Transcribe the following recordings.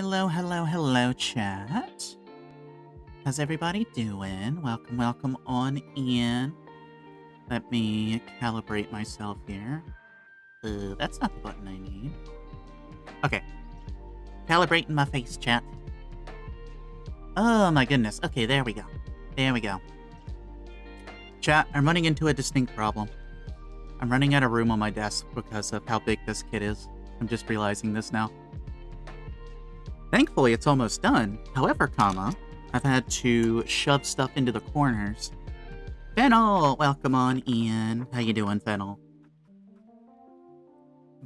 Hello, hello, hello, chat. How's everybody doing? Welcome, welcome on in. Let me calibrate myself here. That's not the button I need. Okay. Calibrating my face, chat. Oh my goodness. Okay, there we go. There we go. Chat, I'm running into a distinct problem. I'm running out of room on my desk because of how big this kit is. I'm just realizing this now. Thankfully, it's almost done. However, I've had to shove stuff into the corners. Fennel, welcome on in. How you doing, Fennel?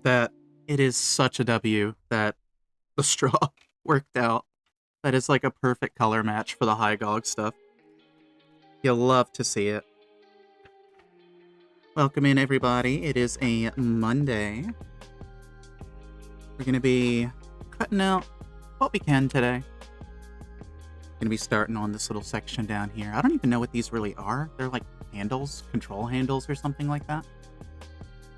That it is such a W that the straw worked out. That is like a perfect color match for the high gog stuff. You'll love to see it. Welcome in, everybody. It is a Monday. We're going to be cutting out what we can today. Going to be starting on this little section down here. I don't even know what these really are. They're like handles, control handles or something like that.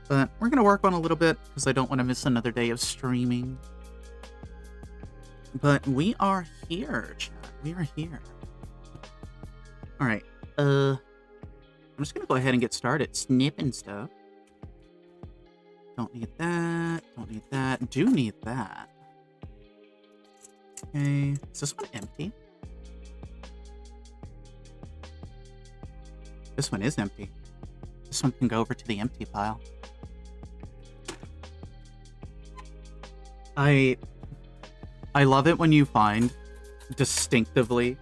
But we're going to work on a little bit because I don't want to miss another day of streaming. But we are here, chat. We are here. All right. I'm just going to go ahead and get started snipping stuff. Don't need that. Don't need that. Do need that. Okay. Is this one empty? This one is empty. This one can go over to the empty pile. I love it when you find distinctively,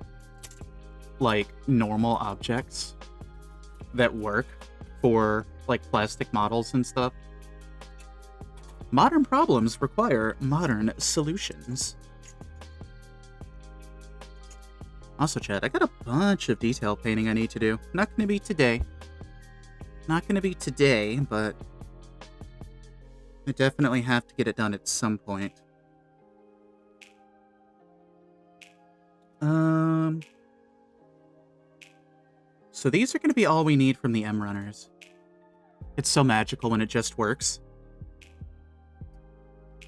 like, normal objects that work for, like, plastic models and stuff. Modern problems require modern solutions. Also, chat, I got a bunch of detail painting I need to do. Not going to be today. Not going to be today, but I definitely have to get it done at some point. So these are going to be all we need from the M runners. It's so magical when it just works.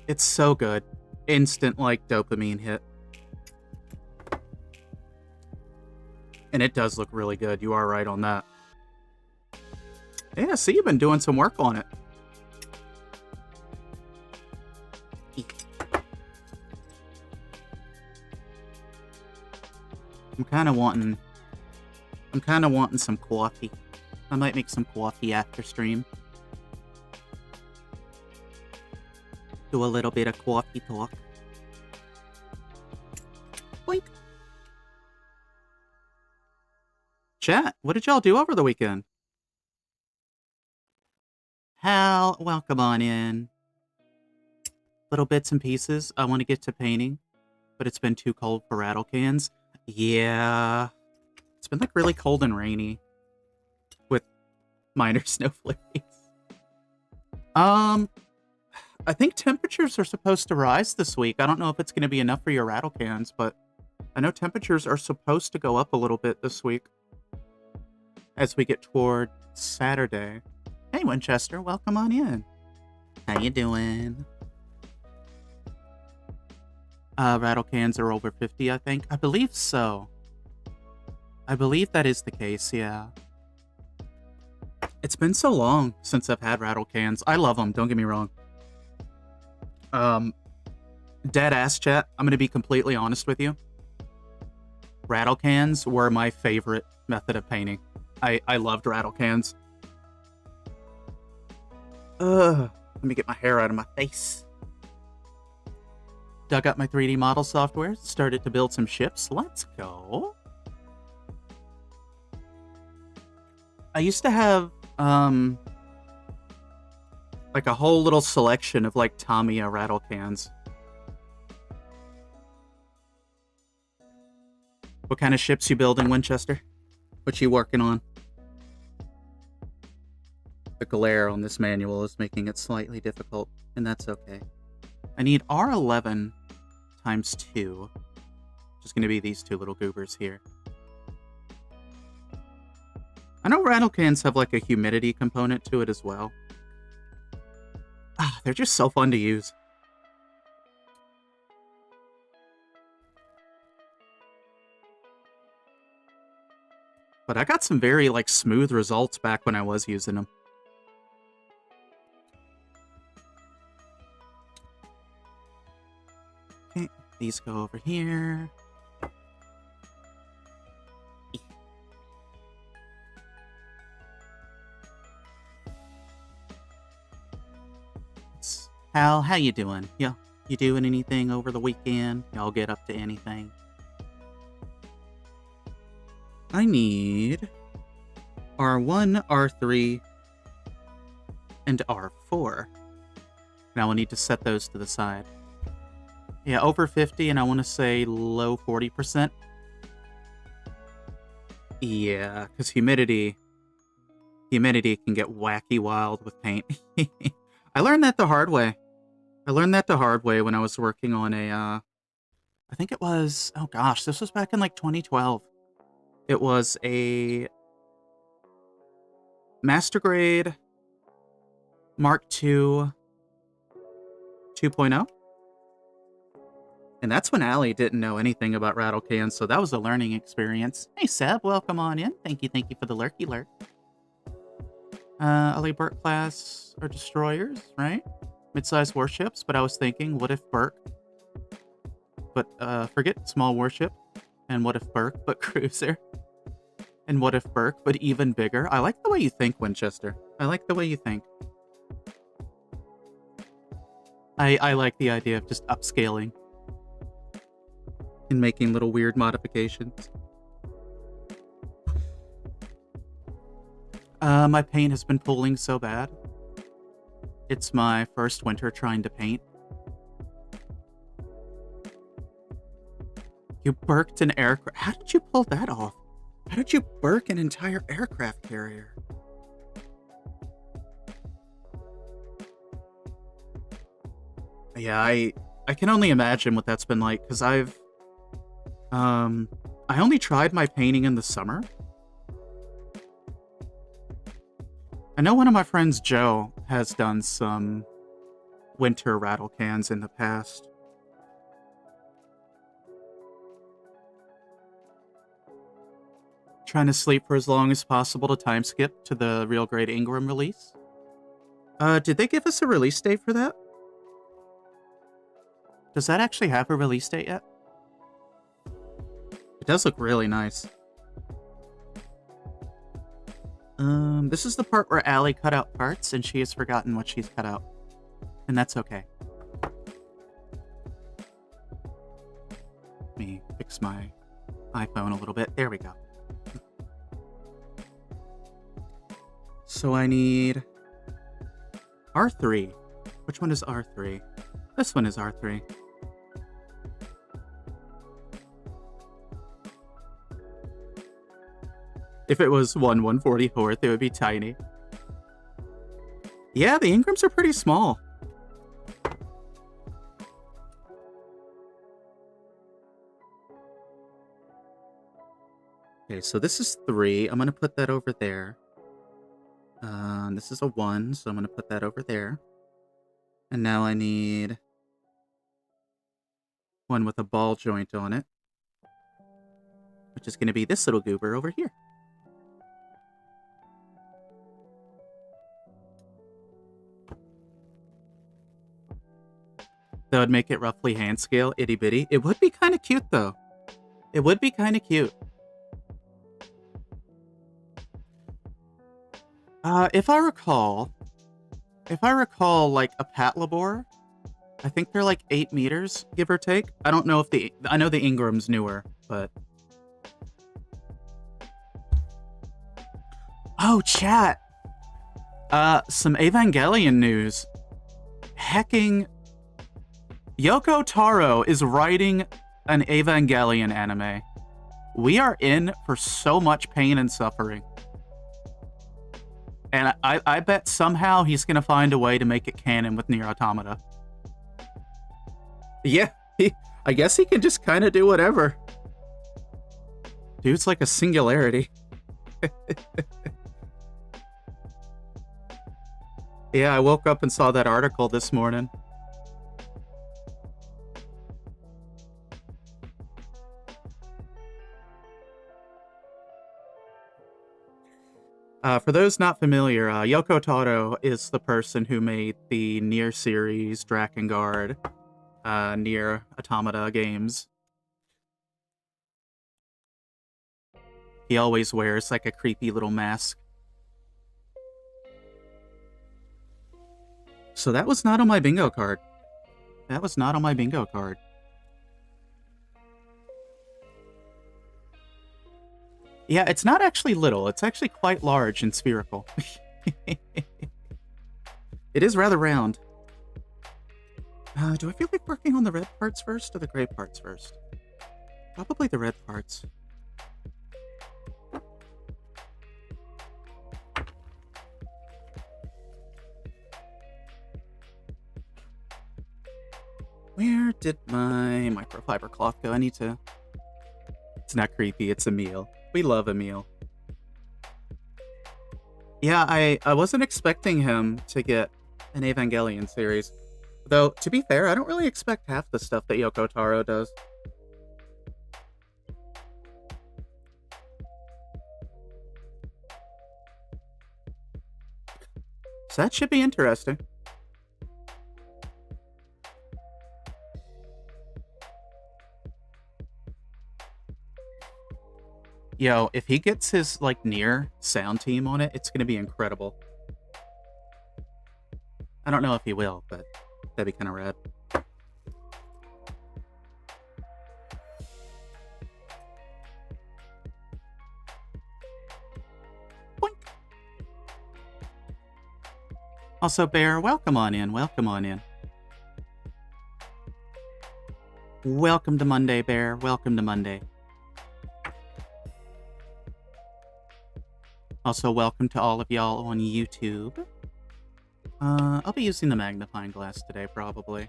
It's so good. Instant, like, dopamine hit. And it does look really good. You are right on that. Yeah, see, you've been doing some work on it. I'm kind of wanting some coffee. I might make some coffee after stream. Do a little bit of coffee talk. Boink. Chat, what did y'all do over the weekend? Hal, welcome on in. Little bits and pieces. I want to get to painting, but it's been too cold for rattle cans. Yeah. It's been like really cold and rainy with minor snow flurries. I think temperatures are supposed to rise this week. I don't know if it's going to be enough for your rattle cans, but I know temperatures are supposed to go up a little bit this week as we get toward Saturday. Hey, Winchester, welcome on in. How you doing? Rattle cans are over 50, I think. I believe so. I believe that is the case, yeah. It's been so long since I've had rattle cans. I love them, don't get me wrong. Dead ass chat, I'm gonna be completely honest with you. Rattle cans were my favorite method of painting. I loved rattle cans. Let me get my hair out of my face. Dug up my 3D model software, started to build some ships. Let's go. I used to have, like a whole little selection of, like, Tamiya rattle cans. What kind of ships you building, Winchester? What you working on? The glare on this manual is making it slightly difficult, and that's okay. I need R11 times 2. Just going to be these two little goobers here. I know rattle cans have like a humidity component to it as well. They're just so fun to use. But I got some very, like, smooth results back when I was using them. Okay, these go over here. How you doing? Yeah, you doing anything over the weekend? Y'all get up to anything? I need R1, R3, and R4. Now I need to set those to the side. Yeah, over 50, and I want to say low 40%. Yeah, because humidity can get wacky wild with paint. I learned that the hard way. When I was working on a, I think it was, oh gosh, this was back in like 2012. It was a Master Grade Mark II 2.0. And that's when Allie didn't know anything about rattle cans, so that was a learning experience. Hey Seb, welcome on in. Thank you for the lurky lurk. LA Burke class are destroyers, right? Mid-sized warships, but I was thinking, what if Burke? But forget small warship. And what if Burke, but cruiser? And what if Burke, but even bigger? I like the way you think, Winchester. I like the way you think. I like the idea of just upscaling and making little weird modifications. My paint has been pooling so bad. It's my first winter trying to paint. You burked an aircraft. How did you pull that off? How did you burk an entire aircraft carrier? Yeah, I can only imagine what that's been like, because I only tried my painting in the summer. I know one of my friends, Joe, has done some winter rattle cans in the past. Trying to sleep for as long as possible to time skip to the Real Great Ingram release. Did they give us a release date for that? Does that actually have a release date yet? It does look really nice. This is the part where Allie cut out parts and she has forgotten what she's cut out. And that's okay. Let me fix my iPhone a little bit. There we go. So I need R3. Which one is R3? This one is R3. If it was 1/144th, it would be tiny. Yeah, the Ingrams are pretty small. Okay, so this is 3. I'm going to put that over there. This is a 1, so I'm going to put that over there. And now I need one with a ball joint on it, which is going to be this little goober over here. That would make it roughly hand scale, itty bitty. It would be kind of cute though. It would be kind of cute. If I recall like a Patlabor, I think they're like 8 meters, give or take. I don't know if I know the Ingram's newer, but. Oh, chat. Some Evangelion news. Hecking. Yoko Taro is writing an Evangelion anime. We are in for so much pain and suffering. And I bet somehow he's going to find a way to make it canon with Nier Automata. Yeah, I guess he can just kind of do whatever. Dude's like a singularity. Yeah, I woke up and saw that article this morning. For those not familiar, Yoko Taro is the person who made the Nier series, Drakengard, Nier Automata games. He always wears like a creepy little mask. So that was not on my bingo card. That was not on my bingo card. Yeah, it's not actually little. It's actually quite large and spherical. It is rather round. Do I feel like working on the red parts first or the gray parts first? Probably the red parts. Where did my microfiber cloth go? I need to... It's not creepy, it's Emil. We love Emil. Yeah, I wasn't expecting him to get an Evangelion series. Though, to be fair, I don't really expect half the stuff that Yoko Taro does. So that should be interesting. Yo, if he gets his, like, Nier sound team on it, it's gonna be incredible. I don't know if he will, but that'd be kind of rad. Boink. Also, Bear, welcome on in, welcome on in. Welcome to Monday, Bear, welcome to Monday. Also, welcome to all of y'all on YouTube. I'll be using the magnifying glass today, probably.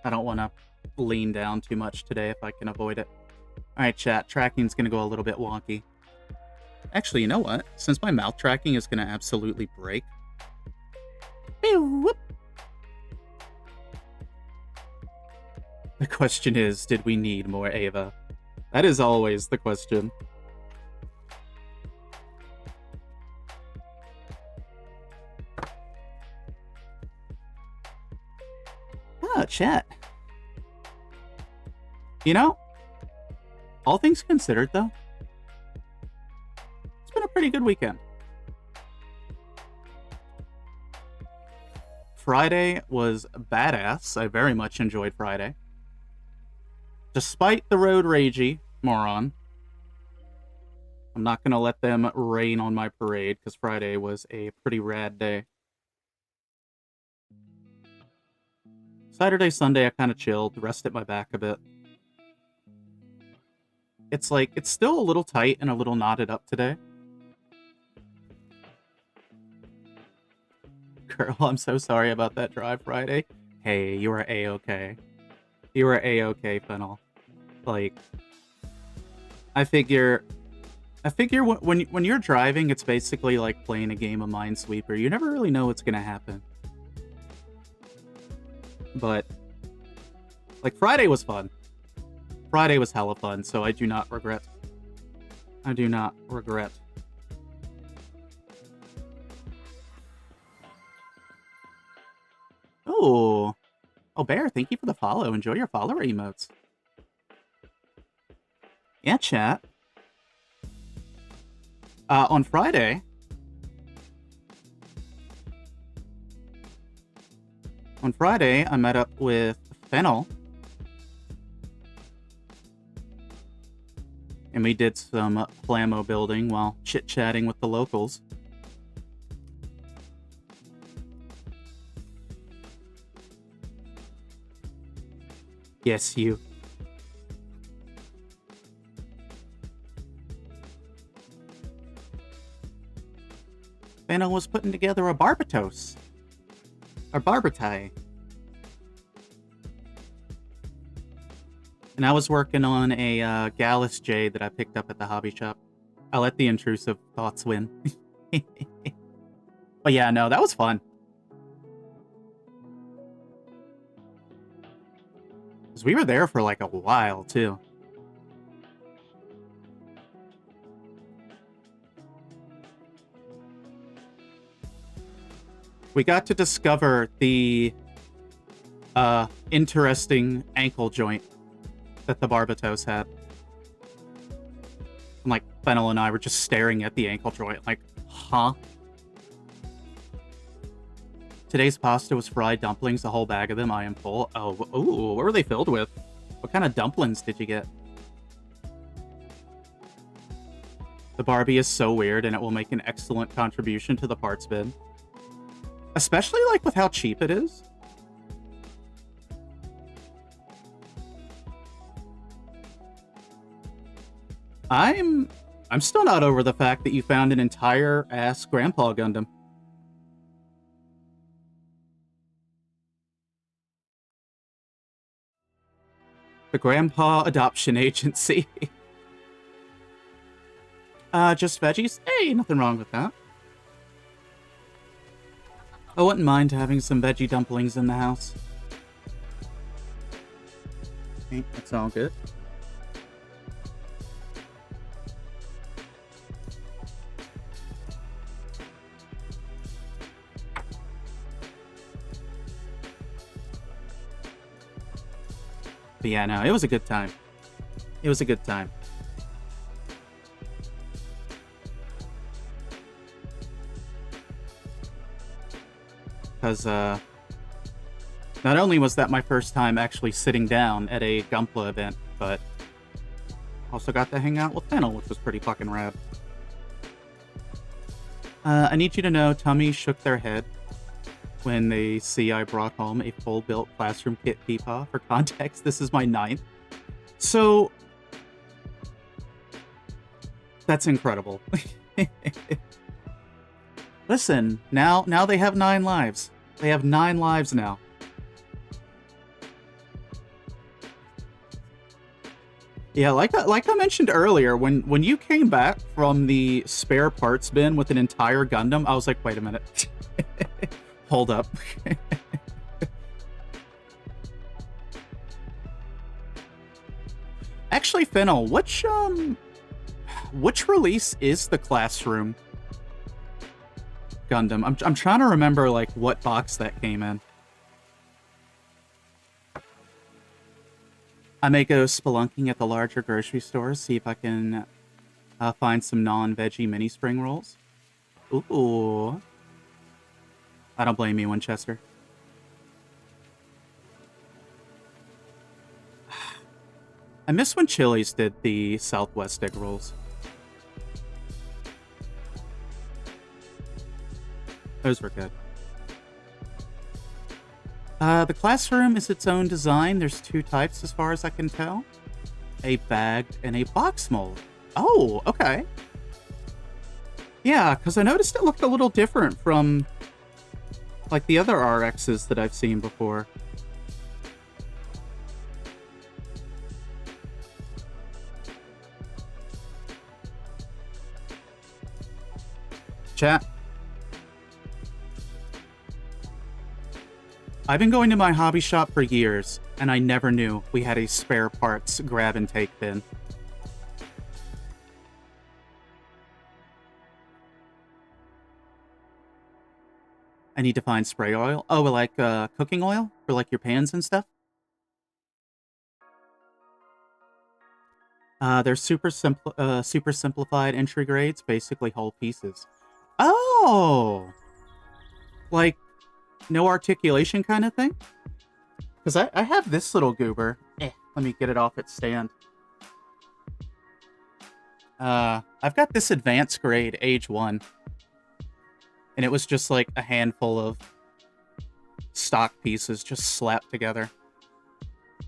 I don't want to lean down too much today if I can avoid it. Alright, chat. Tracking's going to go a little bit wonky. Actually, you know what? Since my mouth tracking is going to absolutely break. The question is, did we need more Ava? That is always the question. Oh, chat. You know, all things considered, though, it's been a pretty good weekend. Friday was badass. I very much enjoyed Friday. Despite the road ragey moron. I'm not going to let them rain on my parade, because Friday was a pretty rad day. Saturday, Sunday, I kind of chilled, rested my back a bit. It's like, it's still a little tight and a little knotted up today. Girl, I'm so sorry about that drive Friday. Hey, you are A-okay. You are A-okay, Fennel. Like, I figure when you're driving, it's basically like playing a game of Minesweeper. You never really know what's gonna happen. But, like, Friday was fun. Friday was hella fun, so I do not regret. I do not regret. Oh. Oh, Bear, thank you for the follow. Enjoy your follower emotes. Yeah, chat. On Friday... On Friday, I met up with Fennel. And we did some Plamo building while chit-chatting with the locals. Yes, you. Fennel was putting together a Barbatos. Or Barbatai. And I was working on a Gallus Jade that I picked up at the hobby shop. I let the intrusive thoughts win. But yeah, no, that was fun. Because we were there for like a while, too. we got to discover the interesting ankle joint that the Barbatos had. And like Fennel and I were just staring at the ankle joint, like, huh? Today's pasta was fried dumplings, a whole bag of them. I am full. Oh, ooh, what were they filled with? What kind of dumplings did you get? The Barbie is so weird, and it will make an excellent contribution to the parts bin. Especially, like, with how cheap it is. I'm still not over the fact that you found an entire ass Grandpa Gundam. The Grandpa Adoption Agency. Just veggies? Hey, nothing wrong with that. I wouldn't mind having some veggie dumplings in the house. Okay, that's all good. But yeah, no, it was a good time. It was a good time. Because, not only was that my first time actually sitting down at a Gunpla event, but also got to hang out with Fennel, which was pretty fucking rad. I need you to know, Tummy shook their head when they see I brought home a full-built classroom kit Peepaw. For context, this is my 9th. So, that's incredible. Listen, now they have 9 lives. They have 9 lives now. Yeah, like I mentioned earlier, when you came back from the spare parts bin with an entire Gundam, I was like, wait a minute. Hold up. Actually, Fennel, which release is the Classroom Gundam? I'm trying to remember, like, what box that came in. I may go spelunking at the larger grocery stores, see if I can find some non-veggie mini spring rolls. Ooh. I don't blame you, Winchester. I miss when Chili's did the Southwest egg rolls. Those were good. The Classroom is its own design. There's 2 types as far as I can tell. A bagged and a box mold. Oh, okay. Yeah, because I noticed it looked a little different from, like, the other RXs that I've seen before. Chat. I've been going to my hobby shop for years, and I never knew we had a spare parts grab and take bin. I need to find spray oil. Oh, like cooking oil for like your pans and stuff? They're super simplified entry grades, basically whole pieces. Oh! Like, no articulation kind of thing? Because I have this little goober. Let me get it off its stand. I've got this advanced grade, age 1. And it was just like a handful of stock pieces just slapped together.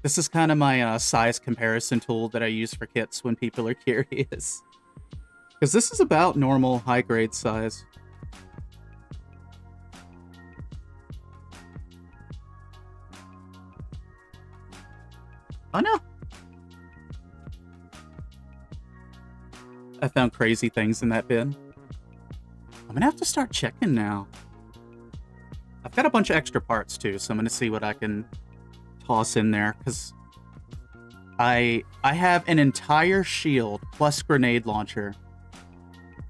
This is kind of my size comparison tool that I use for kits when people are curious. Because this is about normal high-grade size. Oh no! I found crazy things in that bin. I'm gonna have to start checking now. I've got a bunch of extra parts too, so I'm gonna see what I can toss in there, because I have an entire shield plus grenade launcher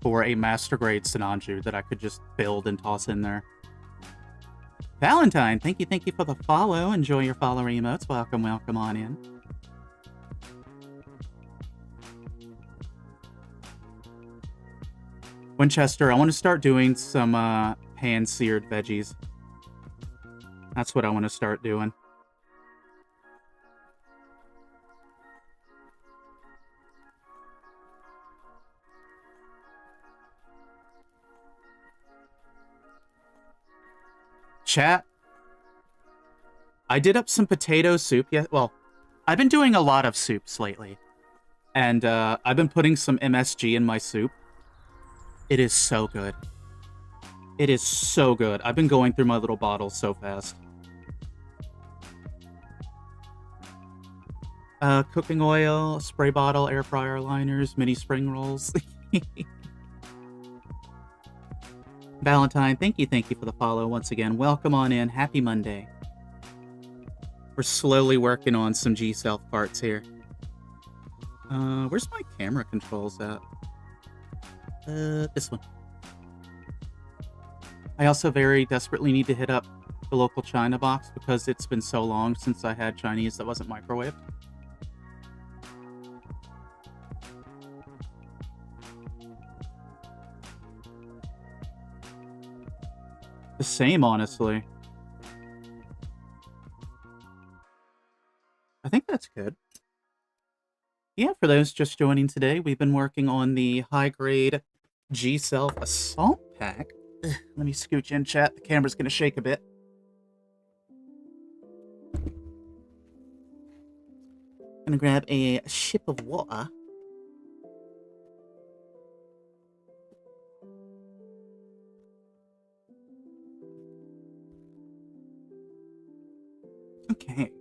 for a master grade Sinanju that I could just build and toss in there. Valentine, thank you for the follow. Enjoy your follower emotes. Welcome on in. Winchester, I want to start doing some pan-seared veggies. That's what I want to start doing. Chat, I did up some potato soup. Yeah, well, I've been doing a lot of soups lately. And I've been putting some MSG in my soup. It is so good. It is so good. I've been going through my little bottles so fast. Cooking oil, spray bottle, air fryer liners, mini spring rolls. Valentine, thank you for the follow once again. Welcome on in. Happy Monday. We're slowly working on some G-Self parts here. Where's my camera controls at? This one. I also very desperately need to hit up the local China box because it's been so long since I had Chinese that wasn't microwaved. The same, honestly. I think that's good. Yeah, for those just joining today, we've been working on the high-grade G-Self Assault Pack. Ugh, let me scooch in, chat. The camera's gonna shake a bit. Gonna grab a sip of water. Okay.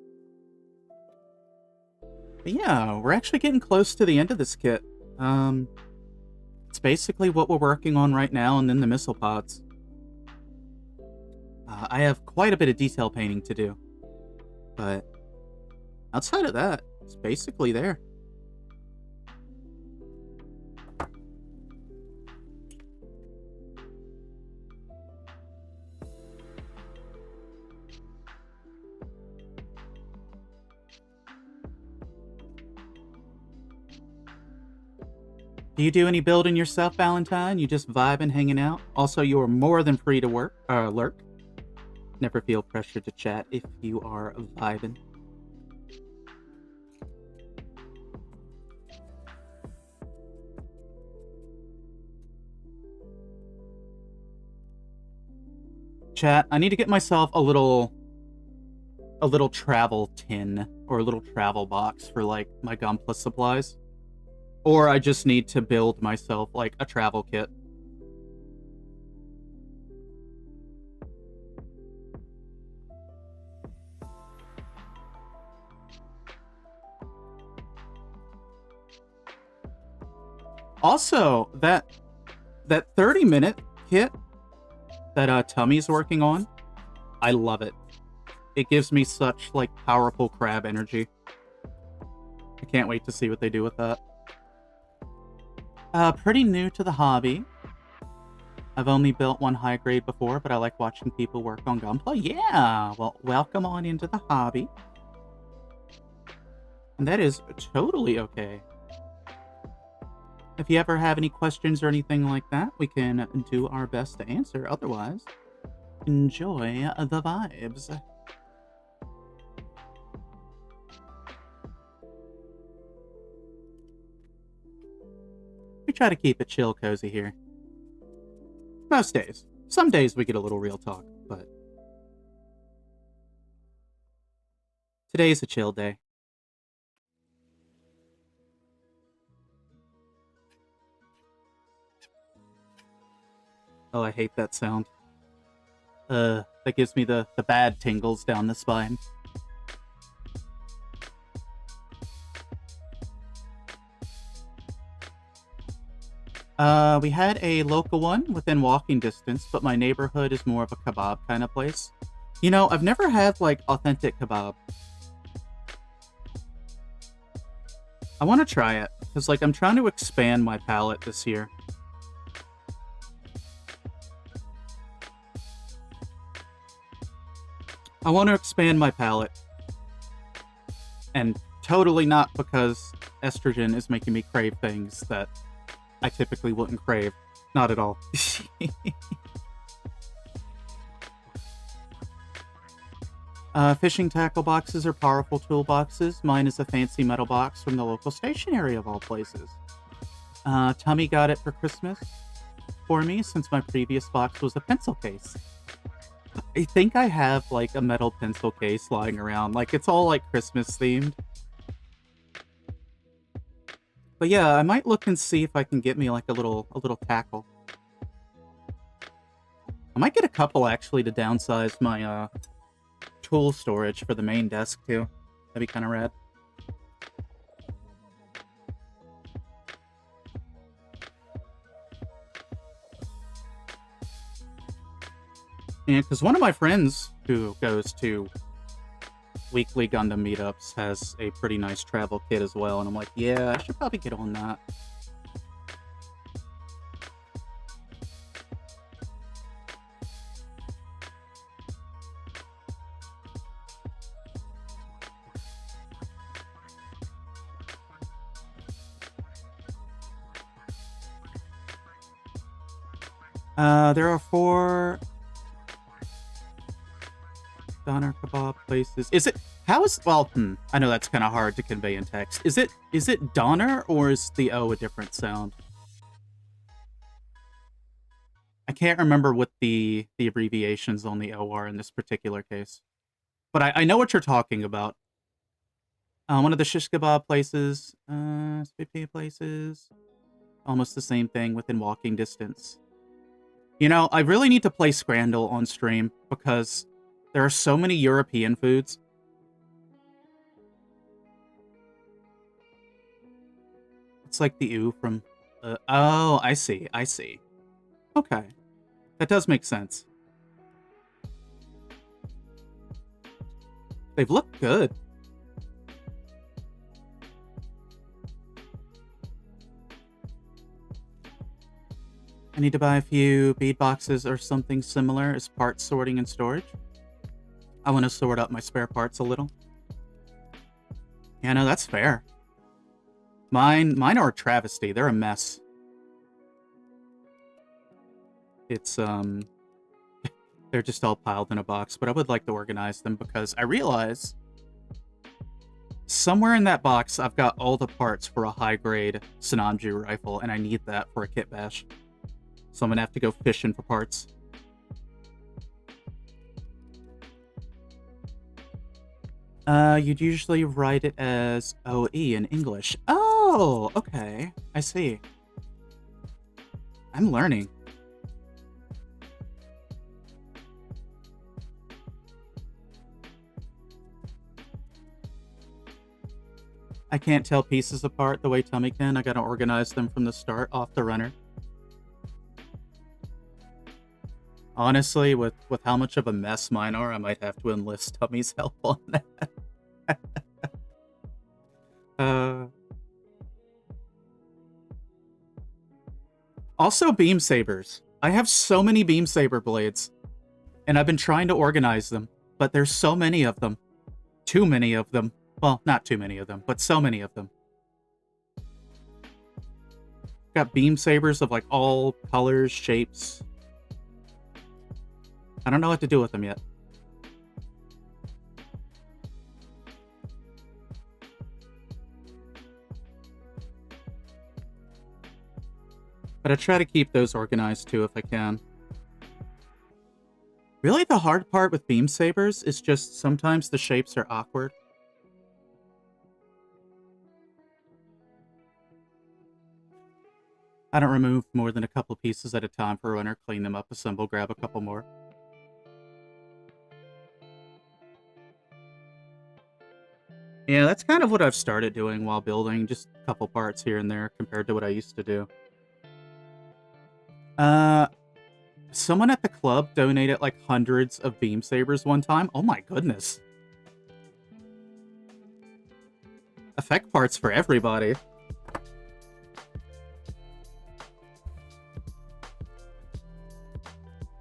But yeah, we're actually getting close to the end of this kit. It's basically what we're working on right now, and then the missile pods. I have quite a bit of detail painting to do. But outside of that, it's basically there. Do you do any building yourself, Valentine? You just vibing, hanging out? Also, you are more than free to lurk. Never feel pressured to chat if you are vibing. Chat, I need to get myself a little travel tin or a little travel box for like my Gunpla supplies. Or I just need to build myself, like, a travel kit. Also, that 30-minute kit that Tummy's working on, I love it. It gives me such, like, powerful crab energy. I can't wait to see what they do with that. Pretty new to the hobby. I've only built one high grade before, but I like watching people work on Gunpla. Yeah, well, welcome on into the hobby. And that is totally okay. If you ever have any questions or anything like that, we can do our best to answer. Otherwise, enjoy the vibes. We try to keep it chill, cozy here. Most days. Some days we get a little real talk, but today's a chill day. Oh, I hate that sound. That gives me the bad tingles down the spine. We had a local one within walking distance, but my neighborhood is more of a kebab kind of place. You know, I've never had, like, authentic kebab. I want to try it, because, like, I'm trying to expand my palate this year. I want to expand my palette. And totally not because estrogen is making me crave things that I typically wouldn't crave. Not at all. Fishing tackle boxes are powerful toolboxes. Mine is a fancy metal box from the local stationery of all places. Tummy got it for Christmas for me since my previous box was a pencil case. I think I have like a metal pencil case lying around. Like it's all like Christmas themed. But yeah, I might look and see if I can get me like a little tackle. I might get a couple actually to downsize my tool storage for the main desk too. That'd be kind of rad. Yeah, because one of my friends who goes to weekly Gundam meetups has a pretty nice travel kit as well, and I'm like, yeah, I should probably get on that. There are 4 doner kebab places. Is it, how is, well, I know that's kind of hard to convey in text. Is it doner or is the O a different sound? I can't remember what the abbreviations on the O are in this particular case. But I know what you're talking about. One of the shish kebab places, SPP places, almost the same thing within walking distance. You know, I really need to play Scrandle on stream because there are so many European foods. It's like the ooh from... oh, I see. Okay. That does make sense. They've looked good. I need to buy a few bead boxes or something similar as parts sorting and storage. I want to sort up my spare parts a little. Yeah, no, that's fair. Mine are a travesty. They're a mess. It's, they're just all piled in a box, but I would like to organize them because I realize somewhere in that box I've got all the parts for a high-grade Sinanju rifle, and I need that for a kit bash. So I'm gonna have to go fishing for parts. You'd usually write it as OE in English. Oh, okay. I see. I'm learning. I can't tell pieces apart the way Tummy can. I gotta organize them from the start off the runner. Honestly, with how much of a mess mine are, I might have to enlist Tummy's help on that. Also, beam sabers. I have so many beam saber blades, and I've been trying to organize them, but there's so many of them. Too many of them. Well, not too many of them, but so many of them. Got beam sabers of like all colors, shapes. I don't know what to do with them yet. But I try to keep those organized too if I can. Really, the hard part with beam sabers is just sometimes the shapes are awkward. I don't remove more than a couple pieces at a time for a runner, clean them up, assemble, grab a couple more. Yeah, that's kind of what I've started doing while building, just a couple parts here and there compared to what I used to do. Someone at the club donated like hundreds of beam sabers one time. Oh my goodness. Effect parts for everybody.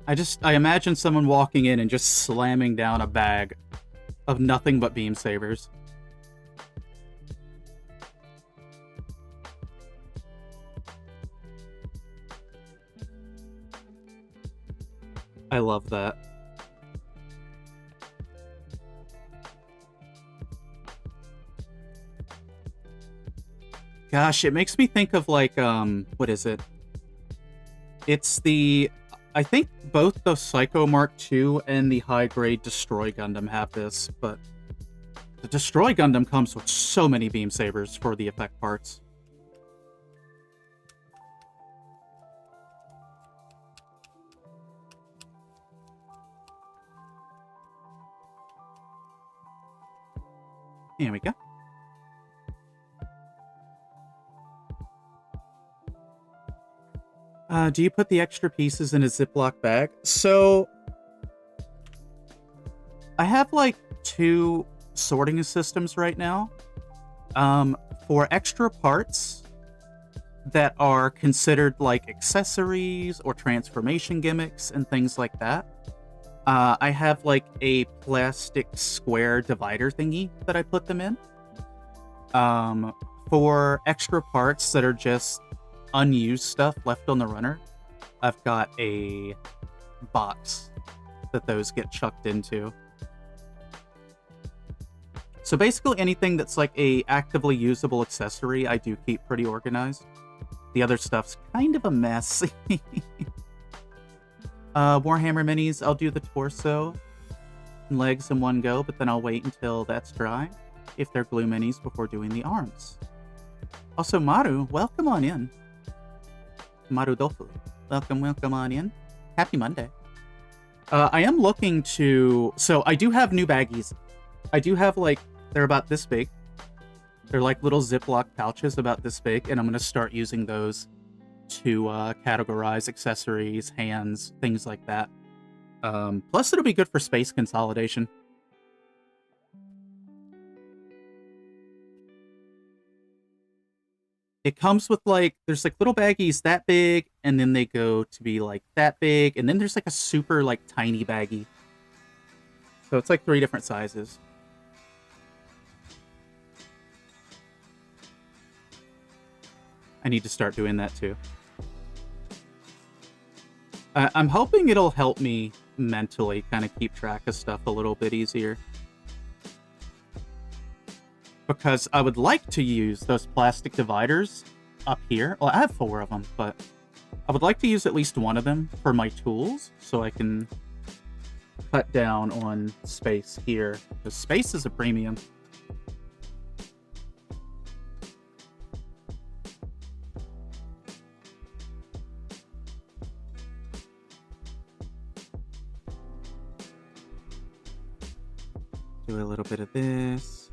I imagine someone walking in and just slamming down a bag of nothing but beam sabers. I love that. Gosh, it makes me think of like, what is it? It's the, I think both the Psycho Mark II and the high-grade Destroy Gundam have this, but the Destroy Gundam comes with so many beam sabers for the effect parts. Here we go. Do you put the extra pieces in a Ziploc bag? So, I have like 2 sorting systems right now. For extra parts that are considered like accessories or transformation gimmicks and things like that, I have like a plastic square divider thingy that I put them in. For extra parts that are just unused stuff left on the runner, I've got a box that those get chucked into. So basically anything that's like a actively usable accessory, I do keep pretty organized. The other stuff's kind of a mess. Warhammer minis, I'll do the torso and legs in one go, but then I'll wait until that's dry if they're glue minis before doing the arms. Also, Maru, welcome on in. Maru Dofu, welcome on in. Happy Monday. I am looking to... So, I do have new baggies. I do have, like, they're about this big. They're like little Ziploc pouches about this big, and I'm going to start using those to categorize accessories, hands, things like that. Plus, it'll be good for space consolidation. It comes with, like, there's, like, little baggies that big, and then they go to be, like, that big, and then there's, like, a super, like, tiny baggie. So it's, like, 3 different sizes. I need to start doing that, too. I'm hoping it'll help me mentally kind of keep track of stuff a little bit easier. Because I would like to use those plastic dividers up here. Well, I have 4 of them, but I would like to use at least one of them for my tools so I can cut down on space here. Because space is a premium. Do a little bit of this.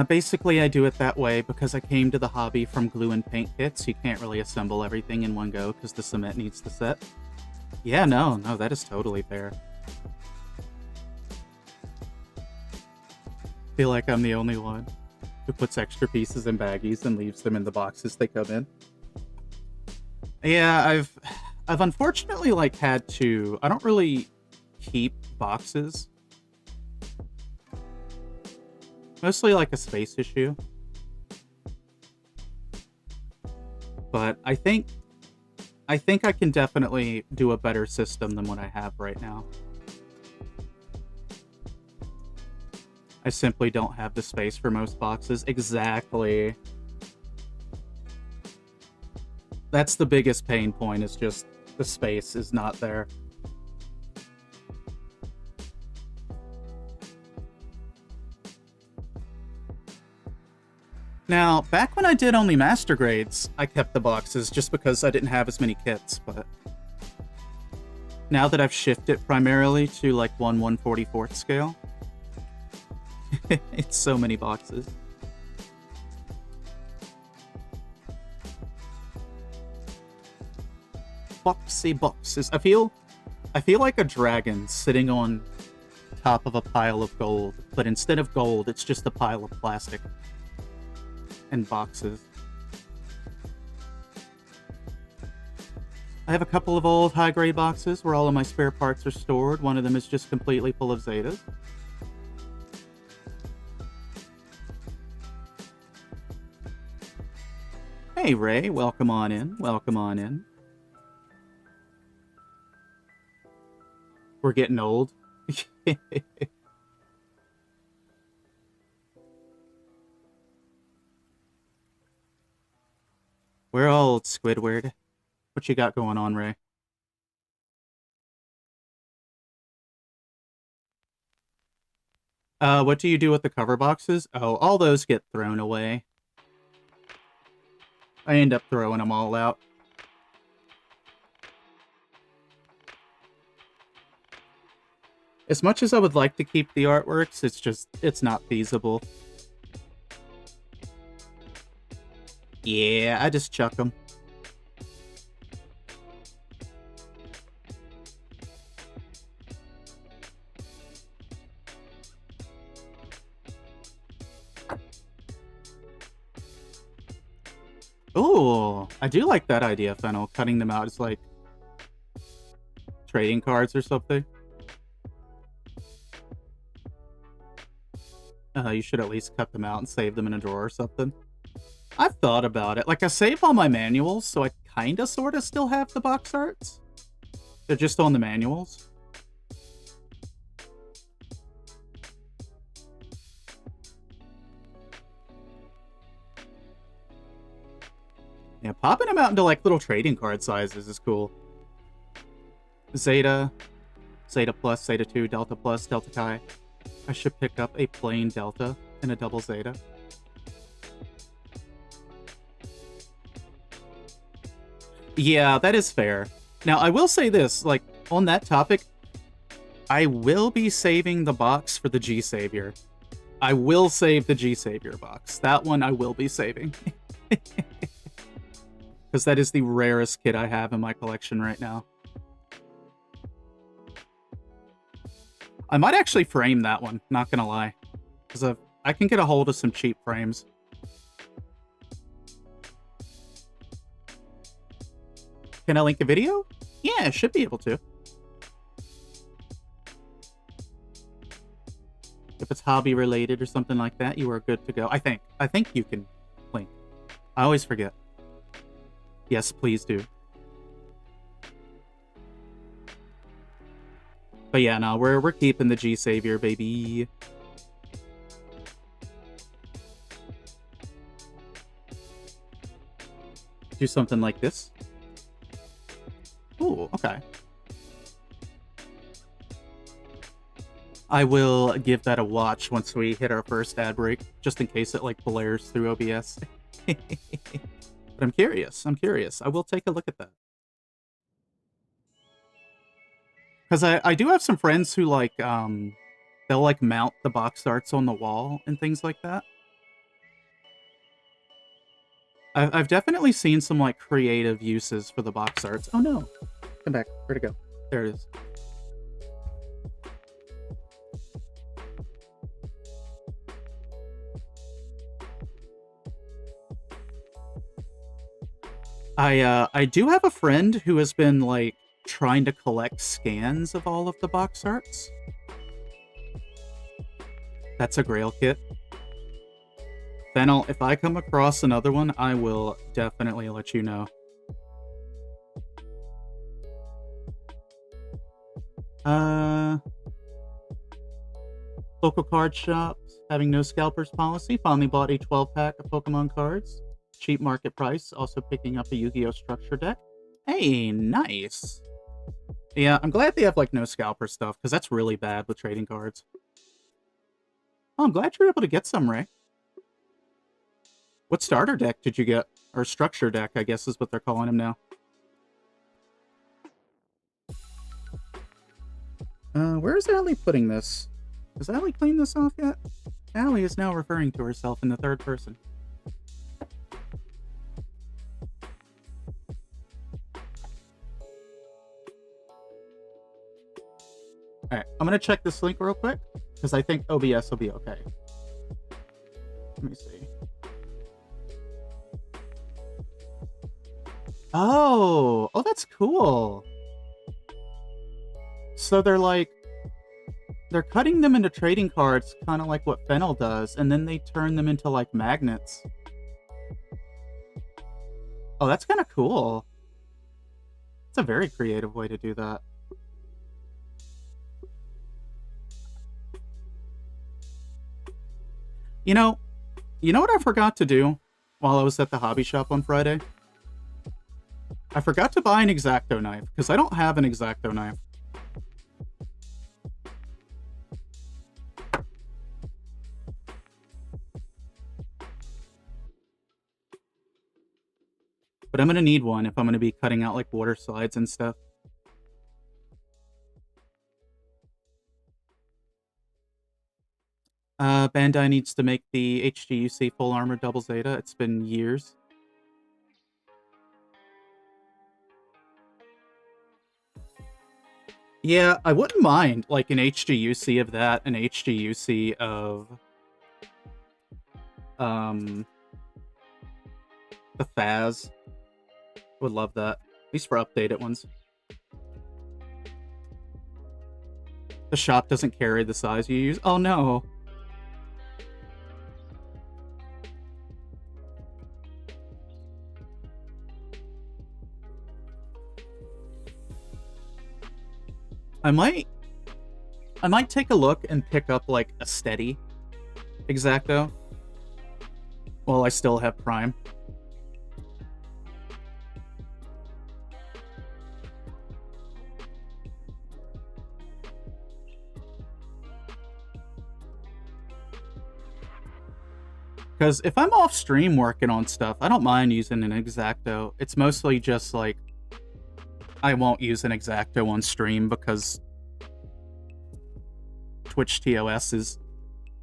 Basically, I do it that way because I came to the hobby from glue and paint kits. You can't really assemble everything in one go because the cement needs to set. Yeah, no, that is totally fair. I feel like I'm the only one who puts extra pieces in baggies and leaves them in the boxes they come in. Yeah, I've unfortunately like had to... I don't really keep boxes. Mostly like a space issue. But I think I can definitely do a better system than what I have right now. I simply don't have the space for most boxes. Exactly. That's the biggest pain point, is just the space is not there. Now, back when I did only master grades, I kept the boxes just because I didn't have as many kits, but now that I've shifted primarily to like 1/144th scale, it's so many boxes. Boxy boxes. I feel like a dragon sitting on top of a pile of gold, but instead of gold, it's just a pile of plastic. and boxes. I have a couple of old high-grade boxes where all of my spare parts are stored. One of them is just completely full of Zetas. Hey, Ray, welcome on in. Welcome on in. We're getting old. We're old, Squidward. What you got going on, Ray? What do you do with the cover boxes? Oh, all those get thrown away. I end up throwing them all out. As much as I would like to keep the artworks, it's not feasible. Yeah, I just chuck them. Ooh, I do like that idea, Fennel. Cutting them out as, like, trading cards or something. You should at least cut them out and save them in a drawer or something. I've thought about it. Like, I save all my manuals, so I kinda sorta still have the box arts. They're just on the manuals. Yeah, popping them out into, like, little trading card sizes is cool. Zeta, Zeta Plus, Zeta 2, Delta Plus, Delta Chi. I should pick up a plain Delta and a double Zeta. Yeah, that is fair. Now, I will say this, like, on that topic, I will be saving the box for the G-Savior. I will save the G-Savior box. That one I will be saving. Because that is the rarest kit I have in my collection right now. I might actually frame that one, not gonna lie. Because I can get a hold of some cheap frames. Can I link a video? Yeah, I should be able to. If it's hobby related or something like that, you are good to go. I think you can link. I always forget. Yes, please do. But yeah, no, we're keeping the G-Savior, baby. Do something like this. Ooh, okay. I will give that a watch once we hit our first ad break, just in case it, like, blares through OBS. But I'm curious. I'm curious. I will take a look at that. Because I do have some friends who, like, they'll, like, mount the box arts on the wall and things like that. I've definitely seen some, like, creative uses for the box arts. Oh, no. Come back. Where'd it go? There it is. I do have a friend who has been, like, trying to collect scans of all of the box arts. That's a Grail kit. Fennel, if I come across another one, I will definitely let you know. Local card shops having no scalpers policy. Finally bought a 12-pack of Pokemon cards. Cheap market price. Also picking up a Yu-Gi-Oh! Structure deck. Hey, nice. Yeah, I'm glad they have, like, no scalper stuff, because that's really bad with trading cards. Oh, I'm glad you're able to get some, Ray. What starter deck did you get? Or structure deck, I guess is what they're calling him now. Where is Allie putting this? Has Allie cleaned this off yet? Allie is now referring to herself in the third person. Alright, I'm gonna check this link real quick, because I think OBS will be okay. Let me see. Oh, that's cool. So they're cutting them into trading cards, kind of like what Fennel does, and then they turn them into like magnets. Oh, that's kind of cool. It's a very creative way to do that. You know what I forgot to do while I was at the hobby shop on Friday? I forgot to buy an X-Acto knife, because I don't have an X-Acto knife. But I'm going to need one if I'm going to be cutting out like water slides and stuff. Bandai needs to make the HGUC Full Armor Double Zeta. It's been years. Yeah, I wouldn't mind like an HGUC of that, an HGUC of the Faz. Would love that. At least for updated ones. The shop doesn't carry the size you use. Oh no. I might take a look and pick up like a steady X-Acto while I still have Prime. Because if I'm off stream working on stuff, I don't mind using an X-Acto. It's mostly just like I won't use an X-Acto on stream because Twitch TOS is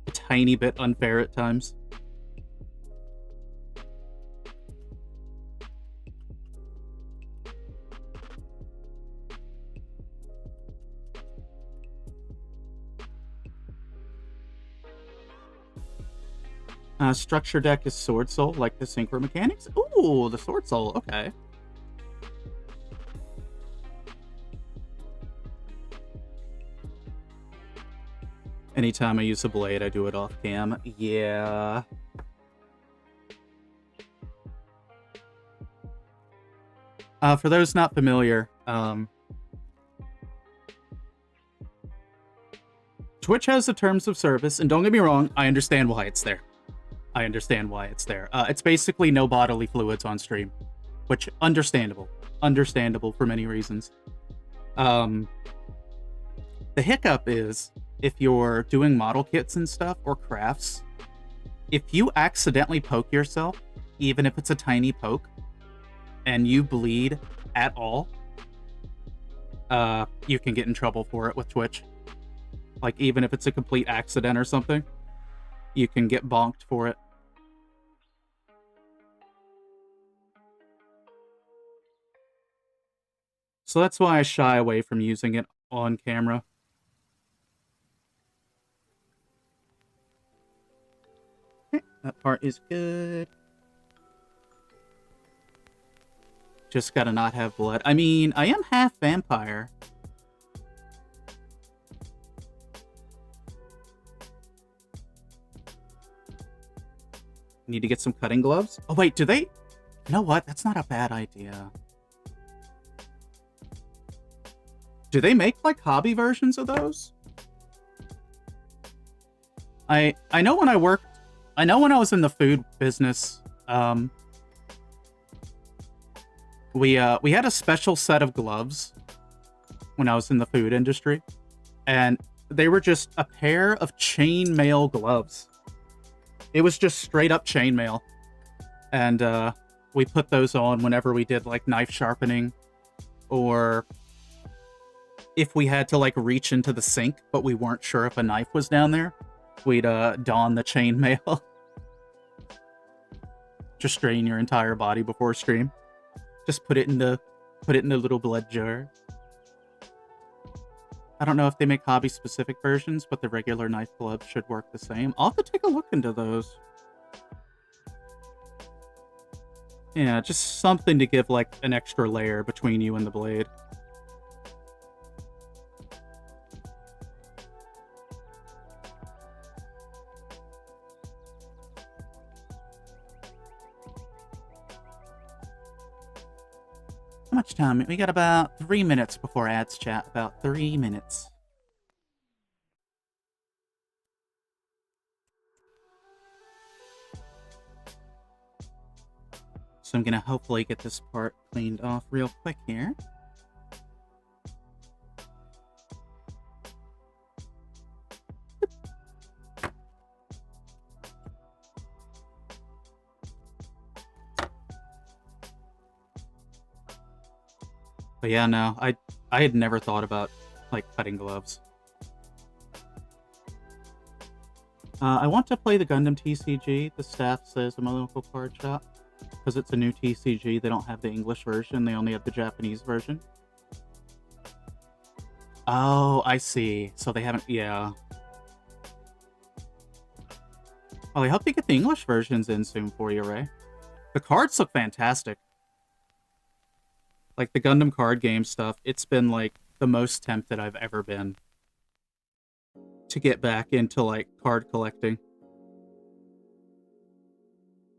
a tiny bit unfair at times. Structure deck is Sword Soul, like the Synchro Mechanics. Ooh, the Sword Soul, okay. Anytime I use a blade, I do it off cam. Yeah. For those not familiar, Twitch has the terms of service, and don't get me wrong, I understand why it's there. I understand why it's there. It's basically no bodily fluids on stream, which understandable. Understandable for many reasons. The hiccup is if you're doing model kits and stuff or crafts, if you accidentally poke yourself, even if it's a tiny poke, and you bleed at all, you can get in trouble for it with Twitch. Like, even if it's a complete accident or something, you can get bonked for it. So that's why I shy away from using it on camera. Okay, that part is good. Just gotta not have blood. I mean, I am half vampire. Need to get some cutting gloves. Oh, wait, do they? You know what? That's not a bad idea. Do they make, like, hobby versions of those? I know when I worked... I know when I was in the food business, we had a special set of gloves when I was in the food industry. And they were just a pair of chainmail gloves. It was just straight up chainmail. And we put those on whenever we did like knife sharpening, or if we had to like reach into the sink but we weren't sure if a knife was down there, we'd don the chainmail. Just strain your entire body before stream. Just put it in the little blood jar. I don't know if they make hobby-specific versions, but the regular knife gloves should work the same. I'll have to take a look into those. Yeah, just something to give, like, an extra layer between you and the blade. How much time? We got about 3 minutes before ads, chat. About 3 minutes. So I'm gonna hopefully get this part cleaned off real quick here. But yeah, no, I had never thought about, like, cutting gloves. I want to play the Gundam TCG. The staff says in my local card shop. Because it's a new TCG, they don't have the English version. They only have the Japanese version. Oh, I see. So they haven't... Yeah. Well, I hope you get the English versions in soon for you, Ray. The cards look fantastic. Like, the Gundam card game stuff, it's been, like, the most tempted I've ever been to get back into, like, card collecting.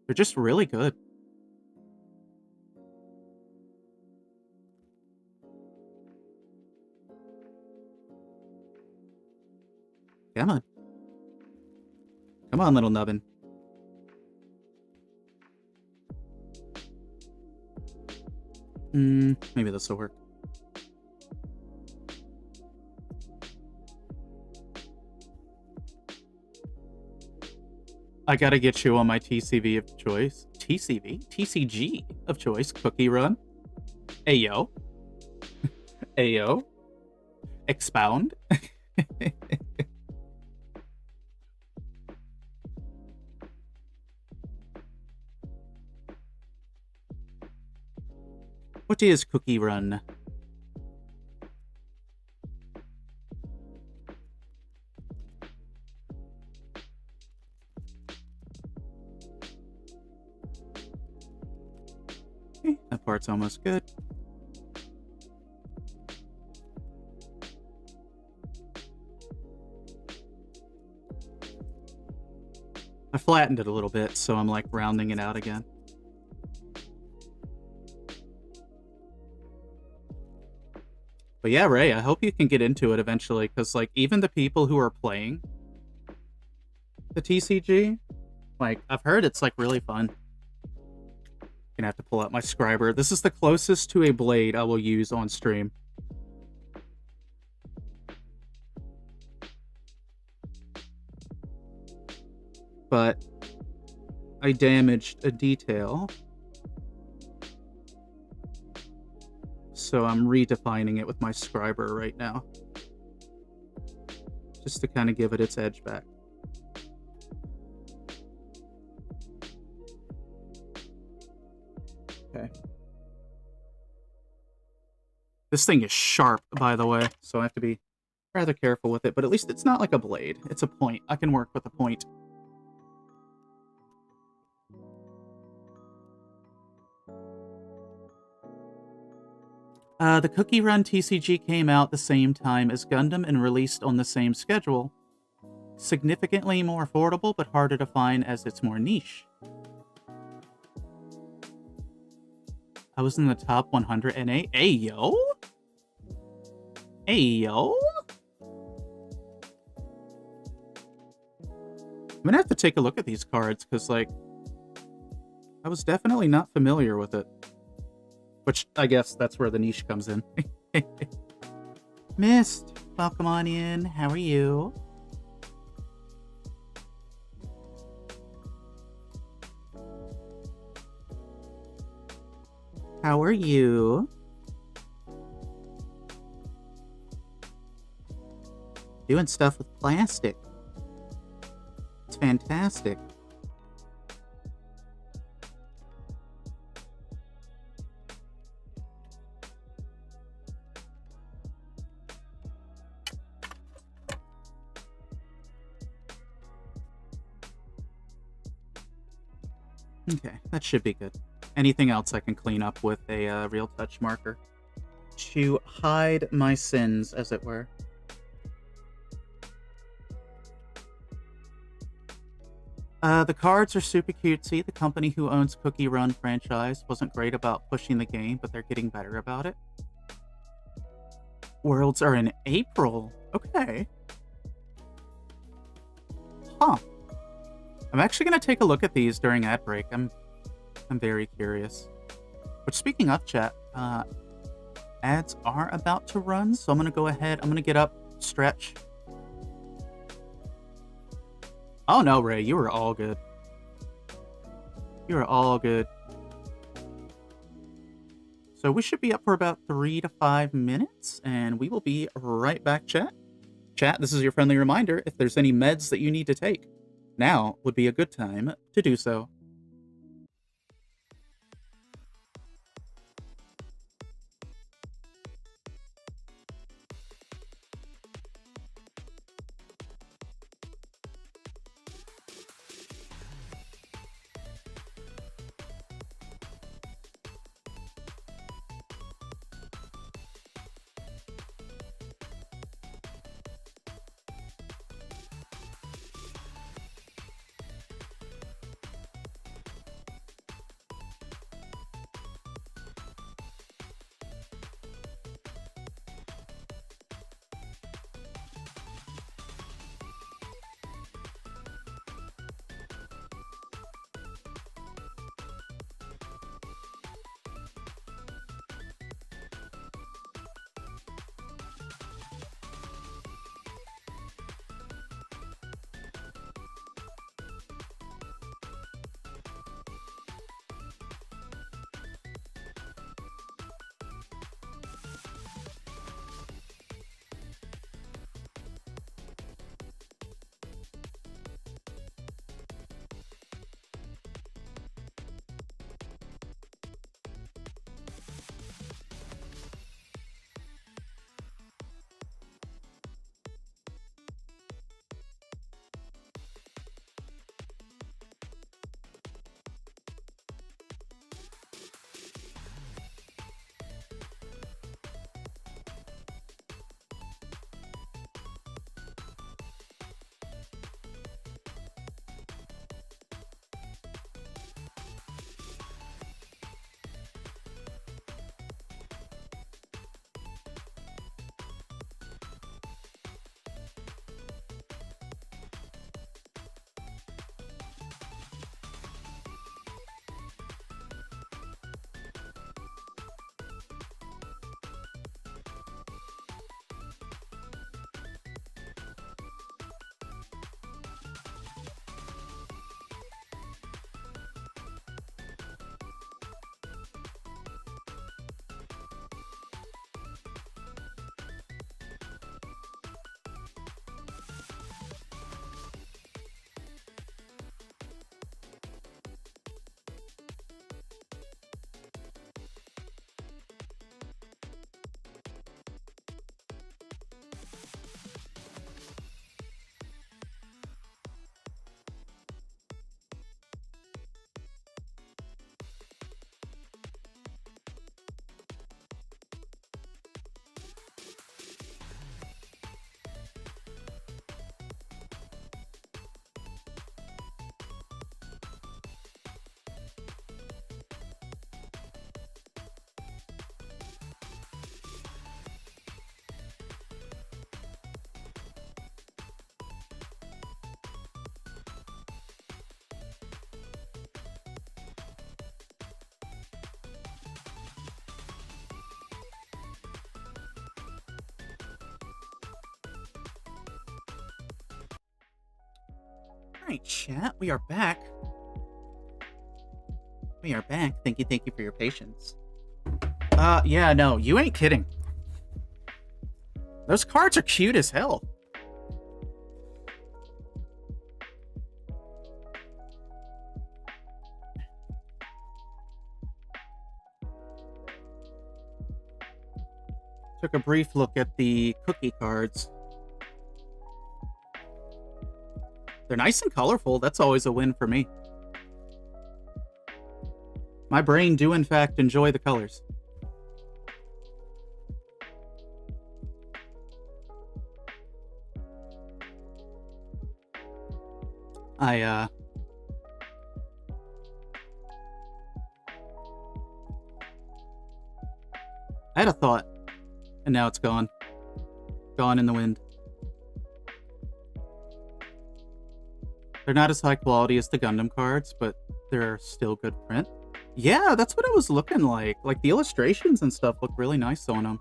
They're just really good. Come on. Come on, little nubbin. Maybe this will work. I gotta get you on my TCV of choice. TCV? TCG of choice. Cookie Run. Ayo. Ayo. Expound. What is Cookie Run? Okay, that part's almost good. I flattened it a little bit, so I'm like rounding it out again. But yeah, Ray, I hope you can get into it eventually, because like even the people who are playing the TCG, like I've heard it's like really fun. Gonna have to pull out my scriber. This is the closest to a blade I will use on stream. But I damaged a detail, so I'm redefining it with my scriber right now, just to kind of give it its edge back. Okay. This thing is sharp, by the way, so I have to be rather careful with it, but at least it's not like a blade. It's a point. I can work with a point. The Cookie Run TCG came out the same time as Gundam and released on the same schedule. Significantly more affordable, but harder to find as it's more niche. I was in the top 100 NA. Hey, yo! Hey, yo! I'm gonna have to take a look at these cards, because, like, I was definitely not familiar with it. Which, I guess, that's where the niche comes in. Mist, welcome on in. How are you? How are you? Doing stuff with plastic. It's fantastic. Okay, that should be good. anything else I can clean up with a real touch marker to hide my sins, as it were. The cards are super cutesy. The company who owns Cookie Run franchise wasn't great about pushing the game, but they're getting better about it. Worlds are in April. Okay. Huh. I'm actually going to take a look at these during ad break. I'm very curious. But speaking of chat, ads are about to run, so I'm going to go ahead. I'm going to get up, stretch. Oh no, Ray, you were all good. You are all good. So we should be up for about 3 to 5 minutes, and we will be right back, chat. Chat, this is your friendly reminder. If there's any meds that you need to take, now would be a good time to do so. Alright, chat, we are back. We are back. Thank you for your patience. Yeah, no, you ain't kidding. Those cards are cute as hell. Took a brief look at the cookie cards. They're nice and colorful. That's always a win for me. My brain do in fact enjoy the colors. I had a thought, and now it's gone. Gone in the wind. They're not as high quality as the Gundam cards, but they're still good print. Yeah, that's what it was looking like. Like, the illustrations and stuff look really nice on them.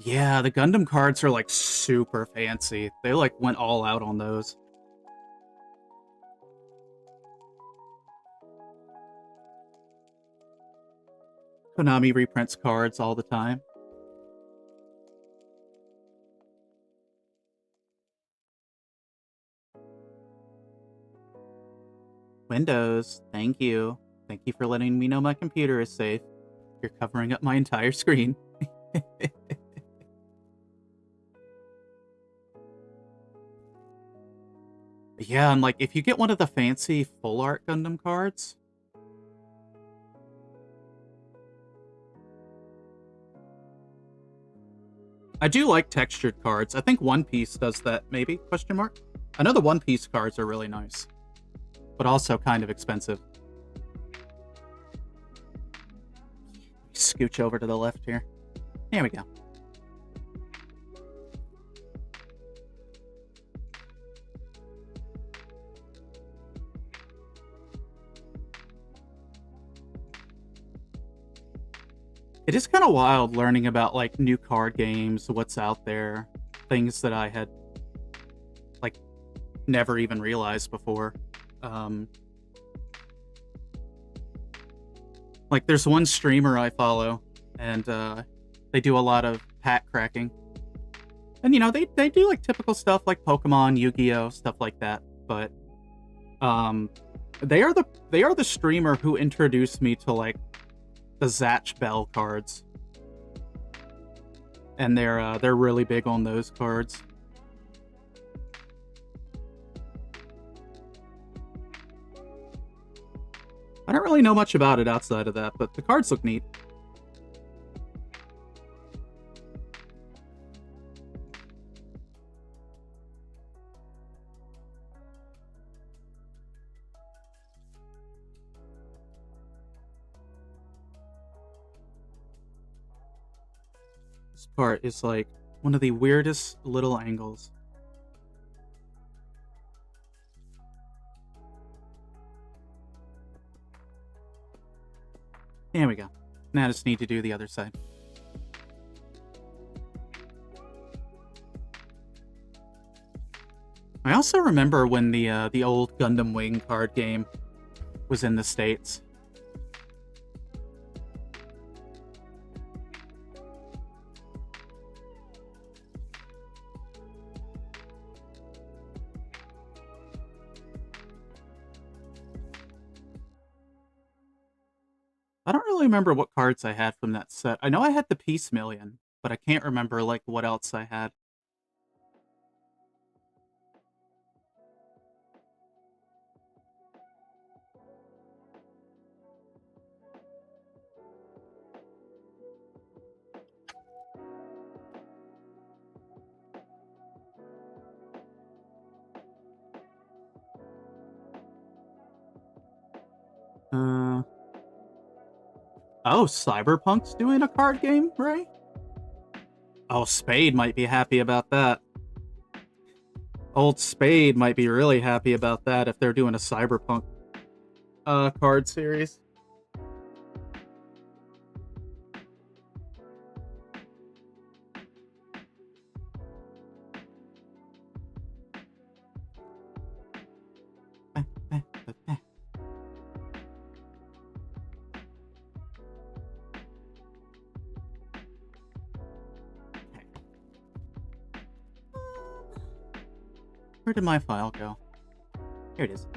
Yeah, the Gundam cards are, like, super fancy. They, like, went all out on those. Konami reprints cards all the time. Windows, thank you. Thank you for letting me know my computer is safe. You're covering up my entire screen. Yeah, and like, if you get one of the fancy full art Gundam cards, I do like textured cards. I think One Piece does that, maybe? Question mark? I know the One Piece cards are really nice, but also kind of expensive. Scooch over to the left here. There we go. It is kind of wild learning about, like, new card games, what's out there, things that I had, like, never even realized before. Like, there's one streamer I follow, and they do a lot of pack cracking. And, you know, they do, like, typical stuff like Pokemon, Yu-Gi-Oh!, stuff like that, but they are the streamer who introduced me to, like, the Zatch Bell cards, and they're really big on those cards. I don't really know much about it outside of that, but the cards look neat. This part is like one of the weirdest little angles. There we go. Now I just need to do the other side. I also remember when the old Gundam Wing card game was in the States. I don't really remember what cards I had from that set. I know I had the Peace Million, but I can't remember, like, what else I had. Oh, Cyberpunk's doing a card game, Ray? Oh, Spade might be happy about that. Old Spade might be really happy about that if they're doing a Cyberpunk card series. Where did my file go? Here it is.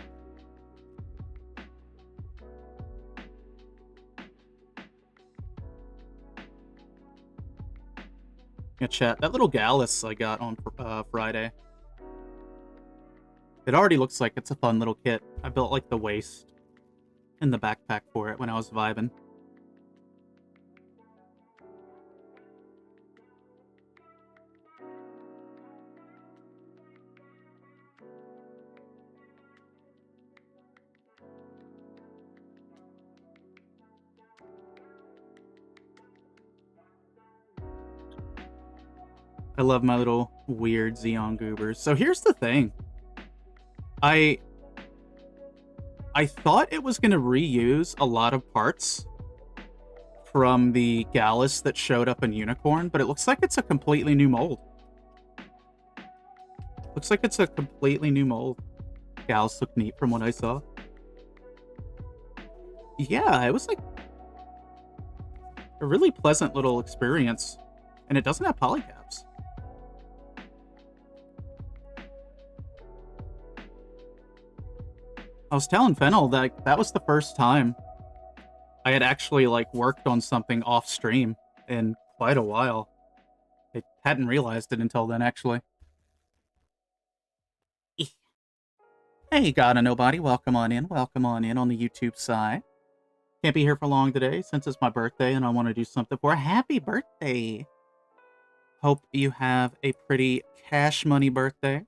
Yeah, chat. That little Gallus I got on Friday. It already looks like it's a fun little kit. I built like the waist and the backpack for it when I was vibing. I love my little weird Xeon goobers. So here's the thing. I thought it was going to reuse a lot of parts from the Gallus that showed up in Unicorn, but it looks like it's a completely new mold. Looks like it's a completely new mold. Gallus looked neat from what I saw. Yeah, it was like a really pleasant little experience, and it doesn't have polycaps. I was telling Fennel that that was the first time I had actually like worked on something off stream in quite a while. I hadn't realized it until then, actually. Hey, Gotta Nobody, welcome on in on the YouTube side. Can't be here for long today since it's my birthday and I want to do something for a happy birthday. Hope you have a pretty cash money birthday.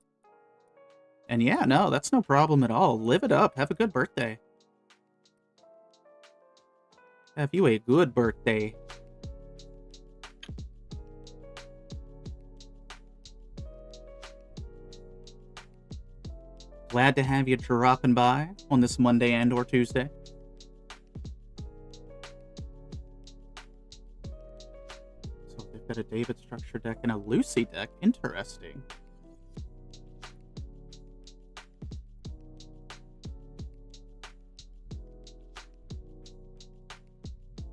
And yeah, no, that's no problem at all. Live it up. Have a good birthday. Have you a good birthday. Glad to have you dropping by on this Monday and or Tuesday. So they've got a David structure deck and a Lucy deck. Interesting.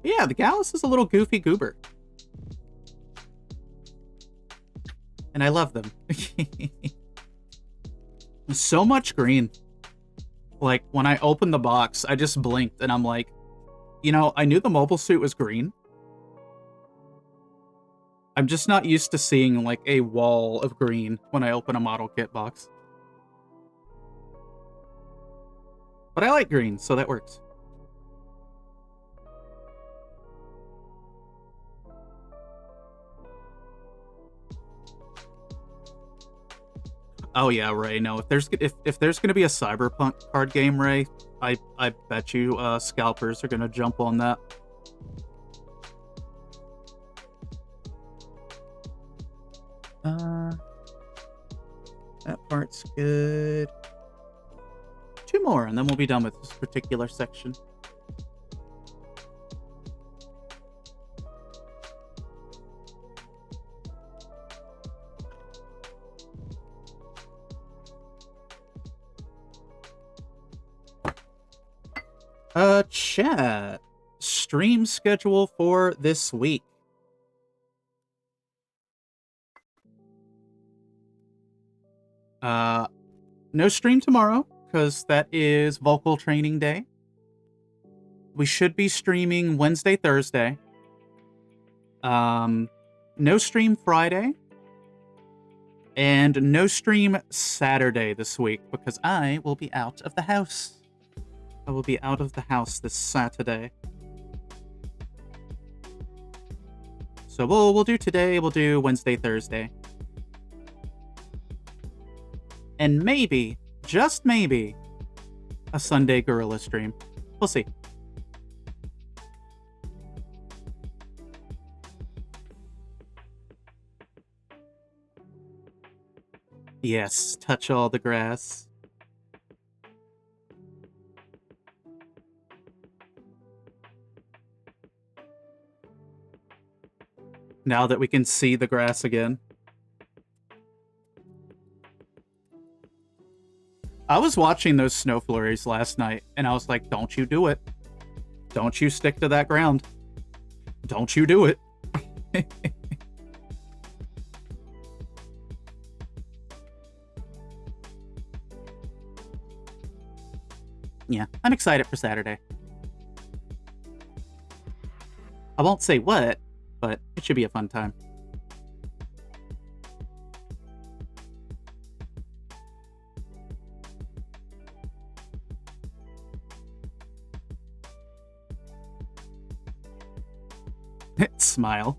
Yeah, the Gallus is a little goofy goober. And I love them. So much green. Like, when I opened the box, I just blinked and I'm like, you know, I knew the mobile suit was green. I'm just not used to seeing, like, a wall of green when I open a model kit box. But I like green, so that works. Oh yeah, Ray. No, if there's gonna be a Cyberpunk card game, Ray, I bet you scalpers are gonna jump on that. That part's good. 2 more, and then we'll be done with this particular section. Chat. Stream schedule for this week. No stream tomorrow, because that is vocal training day. We should be streaming Wednesday, Thursday. No stream Friday. And no stream Saturday this week, because I will be out of the house. I will be out of the house this Saturday. So we'll do today, we'll do Wednesday, Thursday. And maybe, just maybe, a Sunday Gorilla stream. We'll see. Yes, touch all the grass. Now that we can see the grass again. I was watching those snow flurries last night, and I was like, don't you do it. Don't you stick to that ground. Don't you do it. Yeah, I'm excited for Saturday. I won't say what, but it should be a fun time. Smile.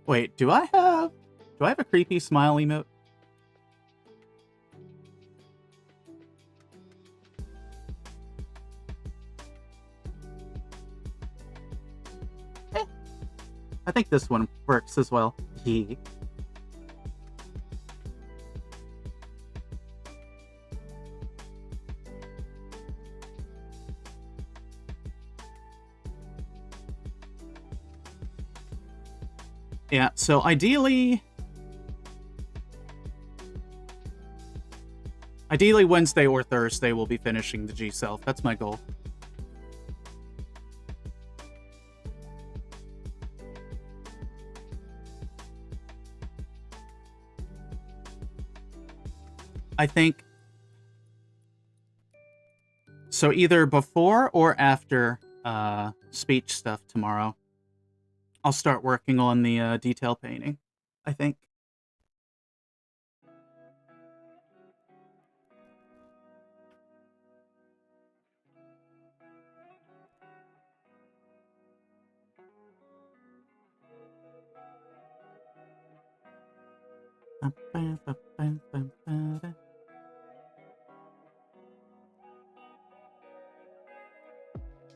Wait, do I have a creepy smile emote? I think this one works as well. Yeah. Yeah, so ideally Wednesday or Thursday we'll be finishing the G-Self. That's my goal. I think so, either before or after speech stuff tomorrow. I'll start working on the detail painting, I think.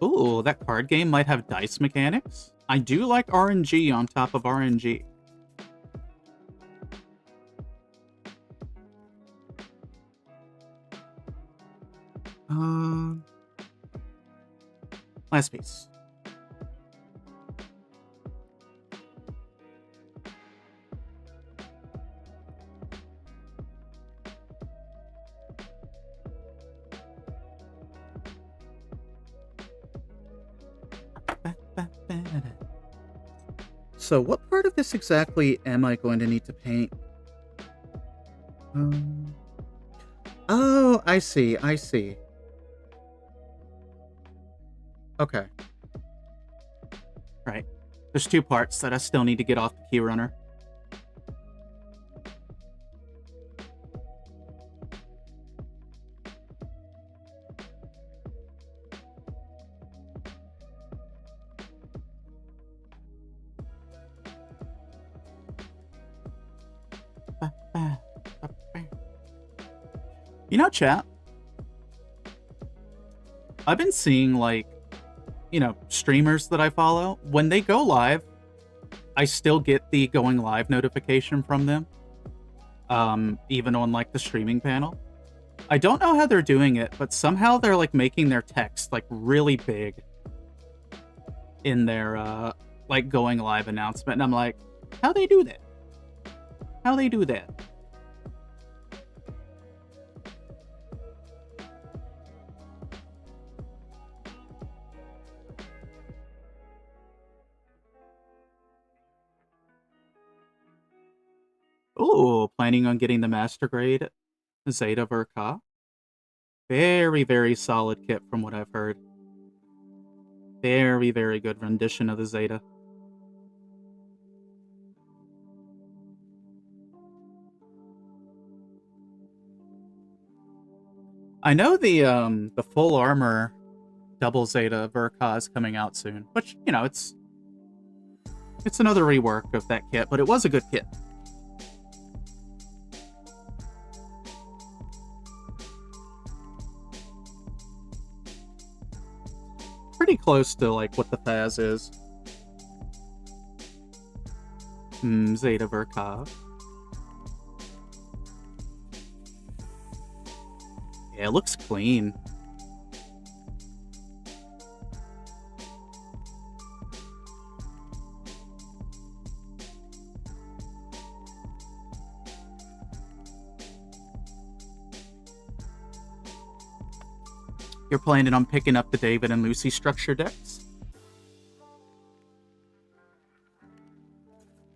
Ooh, that card game might have dice mechanics. I do like RNG on top of RNG. Last piece. So what part of this exactly am I going to need to paint? Oh, I see. Okay. Right. There's two parts that I still need to get off the key runner. You know, chat, I've been seeing, like, you know, streamers that I follow, when they go live, I still get the going live notification from them, even on, like, the streaming panel. I don't know how they're doing it, but somehow they're, like, making their text, like, really big in their, like, going live announcement, and I'm like, how they do that? How they do that? Ooh, planning on getting the master grade Zeta Verka. Very, very solid kit from what I've heard. Very, very good rendition of the Zeta. I know the full armor double Zeta Verka is coming out soon, which, you know, it's another rework of that kit, but it was a good kit. Pretty close to, like, what the Faz is. Zeta Verka. Yeah, it looks clean. You're planning on picking up the David and Lucy structure decks?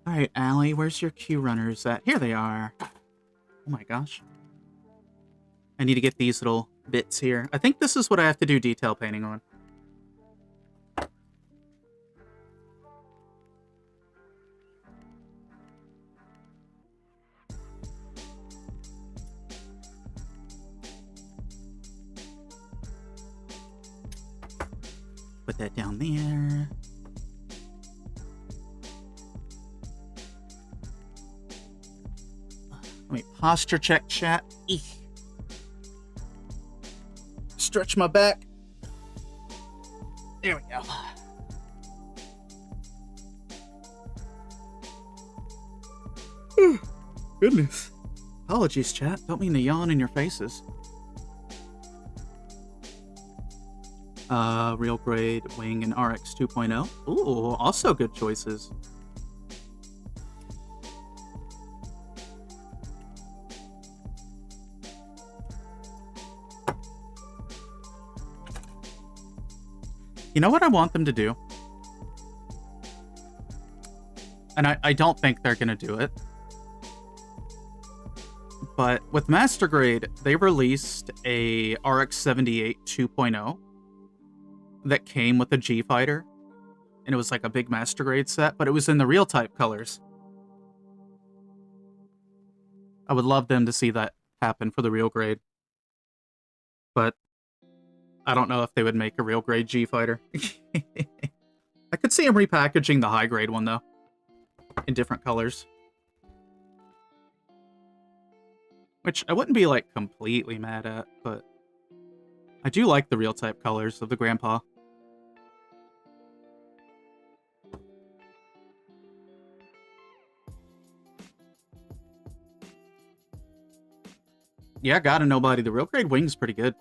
Alright, Allie, where's your Q runners at? Here they are. Oh my gosh. I need to get these little bits here. I think this is what I have to do detail painting on. Put that down there. Let me posture check, chat. Eek. Stretch my back. There we go. Goodness. Apologies, chat. Don't mean to yawn in your faces. Real grade wing and RX 2.0. Ooh, also good choices. You know what I want them to do? And I don't think they're going to do it. But with Master Grade, they released a RX-78 2.0 that came with a G-Fighter. And it was like a big Master Grade set, but it was in the real type colors. I would love them to see that happen for the real grade. But I don't know if they would make a real grade G-Fighter. I could see them repackaging the high grade one, though. In different colors. Which I wouldn't be, like, completely mad at, but I do like the real type colors of the Grandpa. Yeah, gotta know, buddy. The real grade wing's pretty good.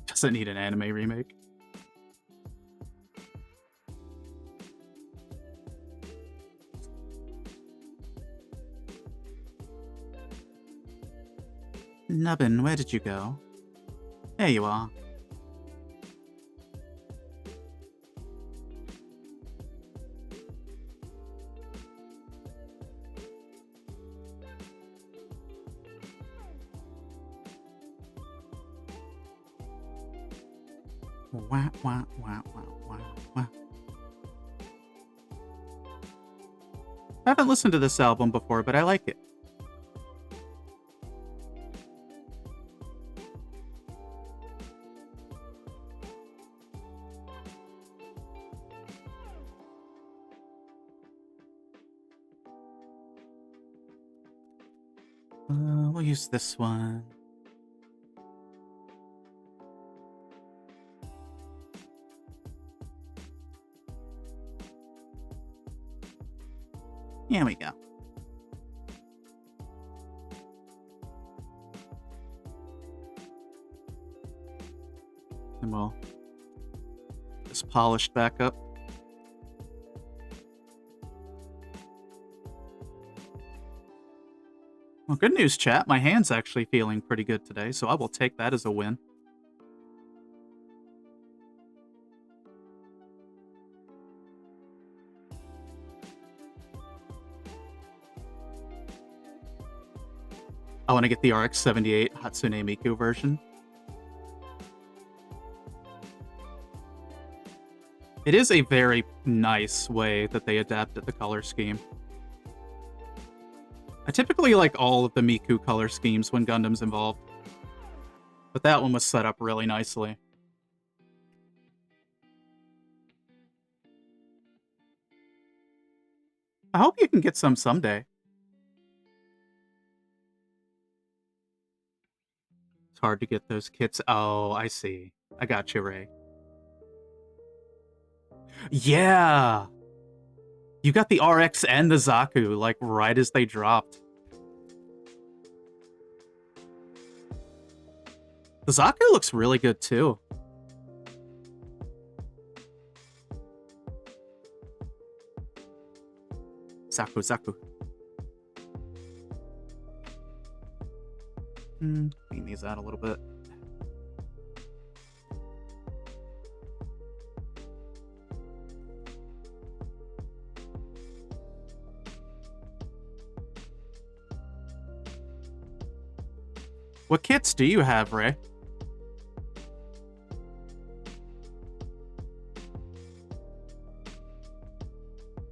Doesn't need an anime remake. Nubbin, where did you go? There you are. Wah, wah, wah, wah, wah, wah. I haven't listened to this album before, but I like it. We'll use this one. Here we go. And we'll just polish back up. Well, good news, chat. My hand's actually feeling pretty good today, so I will take that as a win. I want to get the RX-78 Hatsune Miku version. It is a very nice way that they adapted the color scheme. I typically like all of the Miku color schemes when Gundam's involved. But that one was set up really nicely. I hope you can get some someday. It's hard to get those kits. Oh, I see. I got you, Ray. Yeah! You got the RX and the Zaku, like, right as they dropped. The Zaku looks really good, too. Zaku. Clean these out a little bit. What kits do you have, Ray?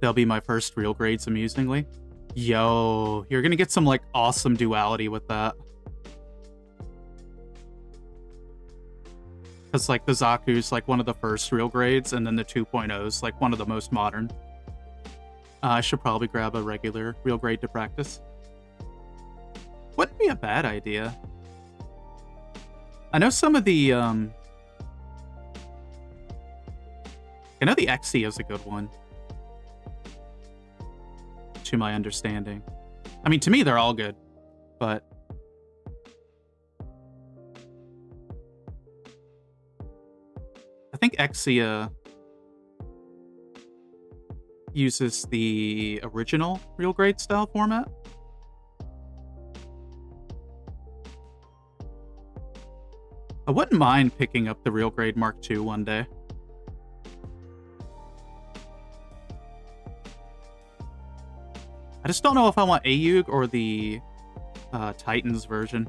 They'll be my first real grades, amusingly. Yo, you're gonna get some, like, awesome duality with that. Because, like, the Zaku's, like, one of the first real grades, and then the 2.0's, like, one of the most modern. I should probably grab a regular real grade to practice. Wouldn't be a bad idea. I know some of the, I know the XE is a good one. To my understanding. I mean, to me, they're all good. But... I think Exia uses the original real grade style format. I wouldn't mind picking up the real grade Mark II one day. I just don't know if I want Ayug or the Titans version.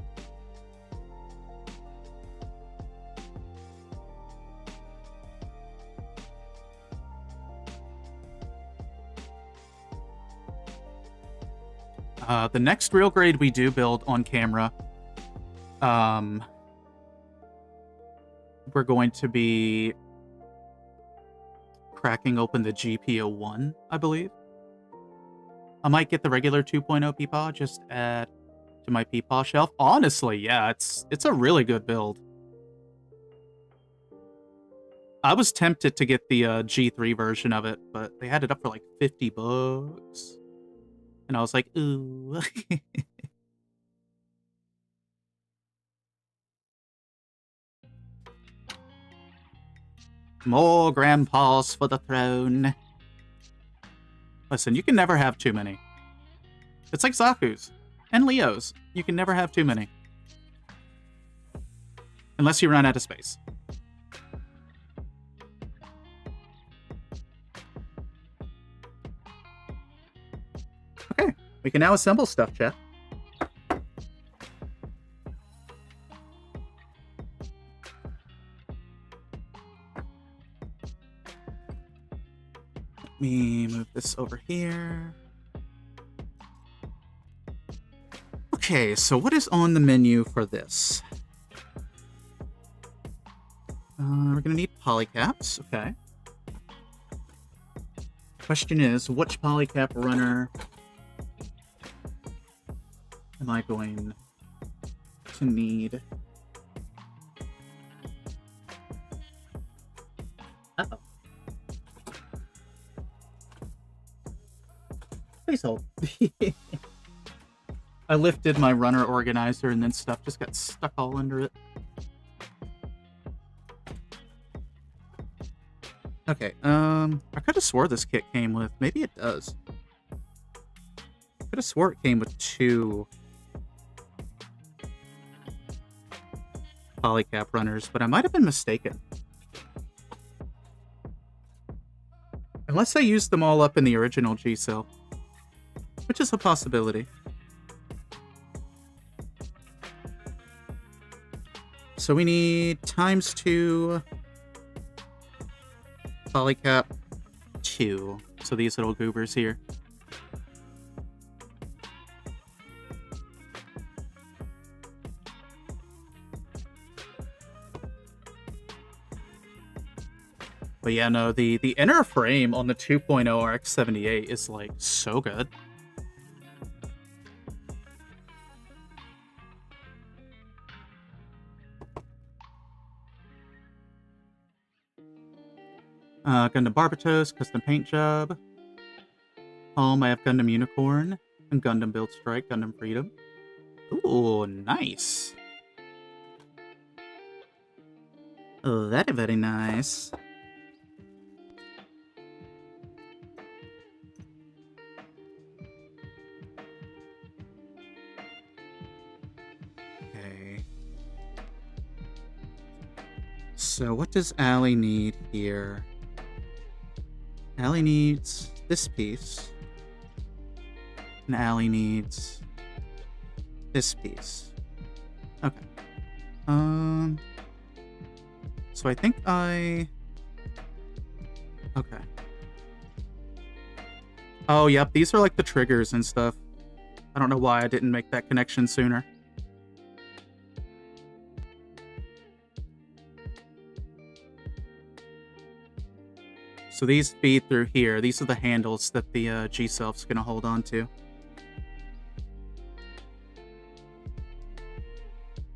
The next real grade we do build on camera, we're going to be cracking open the GP01, I believe. I might get the regular 2.0 Peepaw, just add to my Peepaw shelf. Honestly, yeah, it's a really good build. I was tempted to get the G3 version of it, but they had it up for like $50. And I was like, ooh. More grandpas for the throne. Listen, you can never have too many. It's like Zaku's and Leo's. You can never have too many. Unless you run out of space. Okay, we can now assemble stuff, chat. Let me move this over here. Okay, so what is on the menu for this? We're gonna need polycaps, okay. Question is, which polycap runner am I going to need? Uh-oh. Please hold. I lifted my runner organizer and then stuff just got stuck all under it. Okay, I could have swore this kit came with... Maybe it does. I could have swore it came with 2 polycap runners, but I might have been mistaken. Unless I used them all up in the original G-Cell. Which is a possibility. So we need ×2 polycap 2. So these little goobers here. But yeah, no, the inner frame on the 2.0 RX-78 is like so good. Gundam Barbatos, custom paint job. Home, I have Gundam Unicorn and Gundam Build Strike, Gundam Freedom. Ooh, nice. Oh, that is very nice. Okay. So what does Allie need here? Allie needs this piece. And Allie needs this piece. Okay. So I think I... Okay. Oh, yep, these are like the triggers and stuff. I don't know why I didn't make that connection sooner. So these feed through here. These are the handles that the G-Self's gonna hold on to.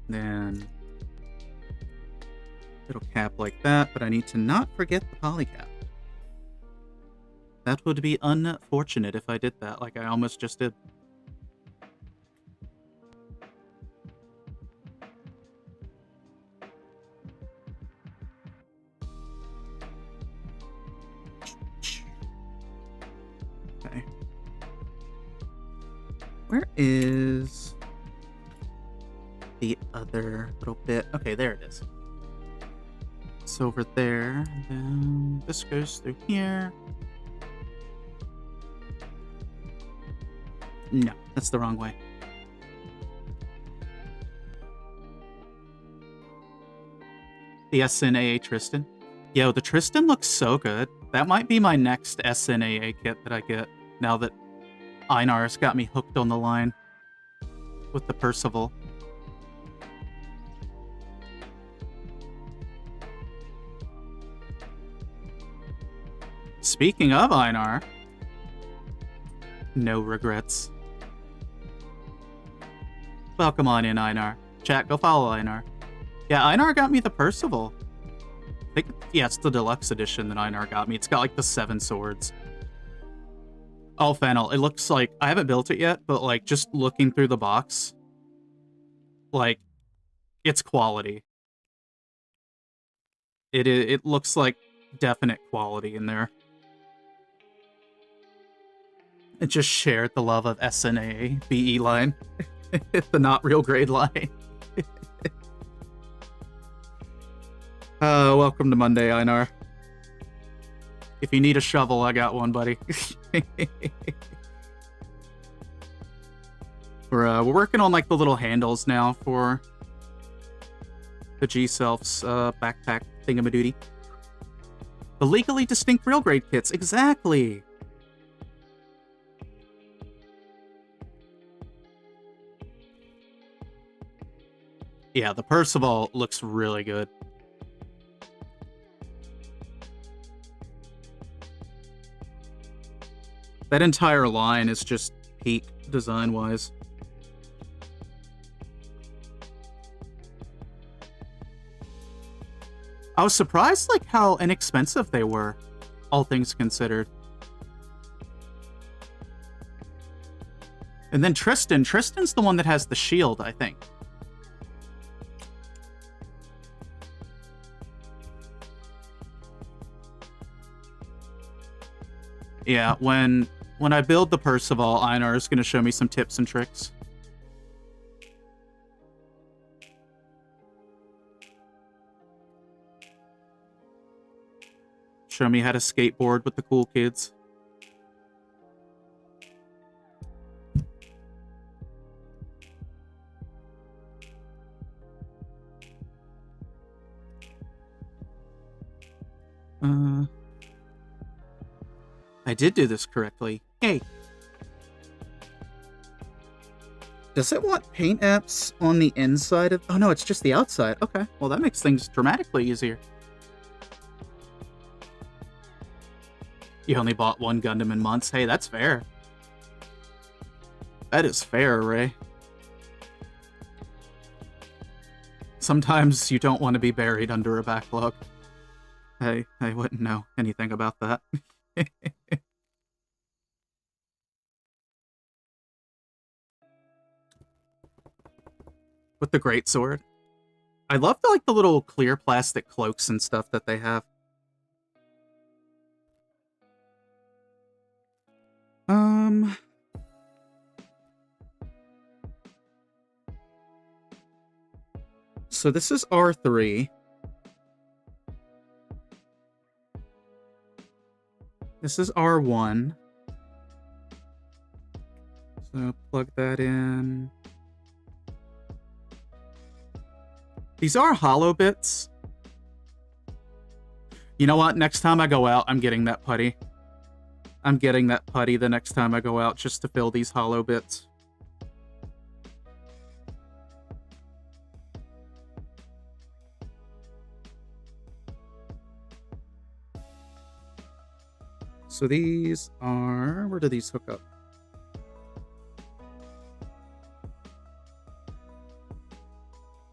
Then it'll cap like that, but I need to not forget the polycap. That would be unfortunate if I did that, like I almost just did. Okay. Where is the other little bit? Okay, there it is. It's over there. And then this goes through here. No, that's the wrong way. The SNAA Tristan. Yo, the Tristan looks so good. That might be my next SNAA kit that I get now that Einar's got me hooked on the line with the Percival. Speaking of Einar, no regrets. Welcome on in, Einar. Chat, go follow Einar. Yeah, Einar got me the Percival. I think, yeah, it's the deluxe edition that Einar got me. It's got like the 7 swords. Oh, Fennel, it looks like, I haven't built it yet, but like just looking through the box, like, it's quality. It looks like definite quality in there. It just shared the love of SNA BE line. The not real grade line. Welcome to Monday, Einar. If you need a shovel, I got one, buddy. We're working on like the little handles now for the G-Self's backpack thingamadoody. The legally distinct real grade kits, exactly. Yeah, the Percival looks really good. That entire line is just peak design-wise. I was surprised like how inexpensive they were, all things considered. And then Tristan's the one that has the shield, I think. Yeah, when I build the Percival, Einar is going to show me some tips and tricks. Show me how to skateboard with the cool kids. I did do this correctly. Hey. Does it want paint apps on the inside of... Oh, no, it's just the outside. Okay, well, that makes things dramatically easier. You only bought one Gundam in months. Hey, that's fair. That is fair, Ray. Sometimes you don't want to be buried under a backlog. I wouldn't know anything about that. With the greatsword. I love the little clear plastic cloaks and stuff that they have. So this is R3. This is R1. So plug that in. These are hollow bits. You know what? Next time I go out, I'm getting that putty. I'm getting that putty the next time I go out just to fill these hollow bits. So these are... Where do these hook up?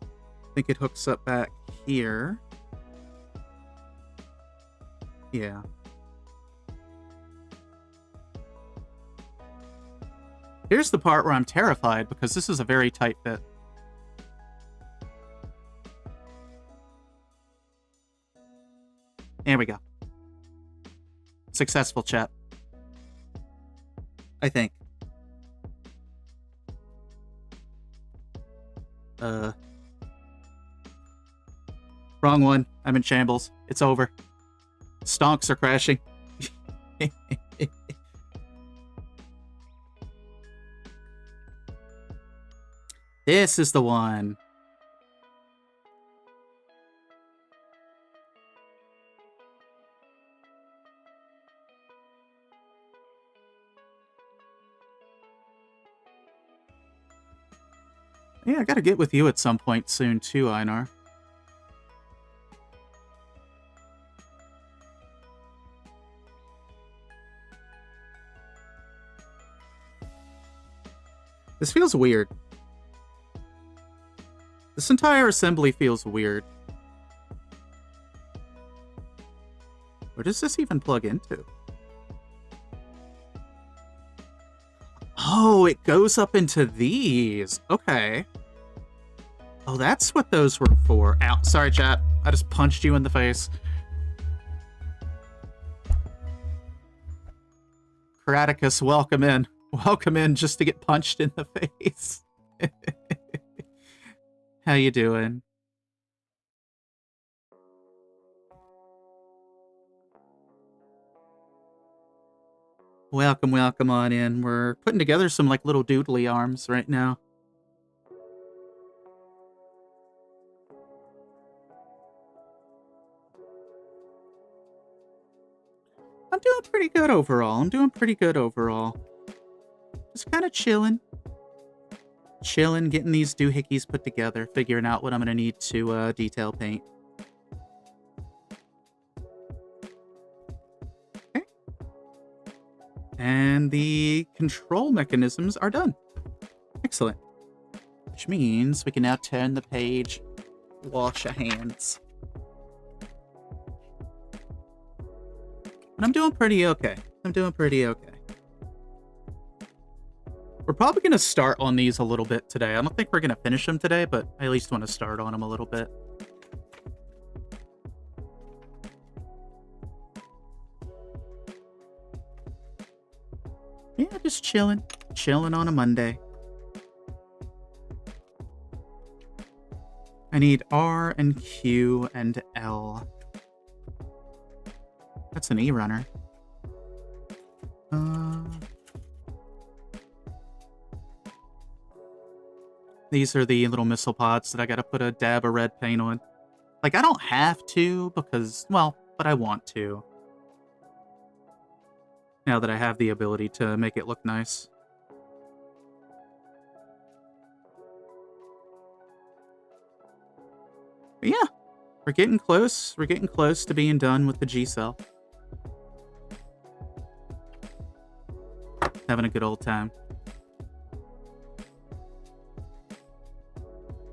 I think it hooks up back here. Yeah. Here's the part where I'm terrified, because this is a very tight fit. There we go. Successful, chat. I think. Wrong one. I'm in shambles. It's over. Stonks are crashing. This is the one. Yeah, I gotta get with you at some point soon too, Einar. This feels weird. This entire assembly feels weird. Where does this even plug into? Oh, it goes up into these. Okay. Oh, that's what those were for. Ow. Sorry, chat. I just punched you in the face. Kraticus, welcome in. Welcome in just to get punched in the face. How you doing? Welcome, welcome on in. We're putting together some like little doodly arms right now. I'm doing pretty good overall. Just kind of chilling. Chilling, getting these doohickeys put together, figuring out what I'm going to need to detail paint. Okay. And the control mechanisms are done. Excellent. Which means we can now turn the page, wash our hands. But I'm doing pretty okay. We're probably going to start on these a little bit today. I don't think we're going to finish them today, but I at least want to start on them a little bit. Yeah, just chilling. Chilling on a Monday. I need R and Q and L. That's an E runner. These are the little missile pods that I gotta put a dab of red paint on. Like, I don't have to because, well, but I want to. Now that I have the ability to make it look nice. But yeah, we're getting close. We're getting close to being done with the G-cell. Having a good old time.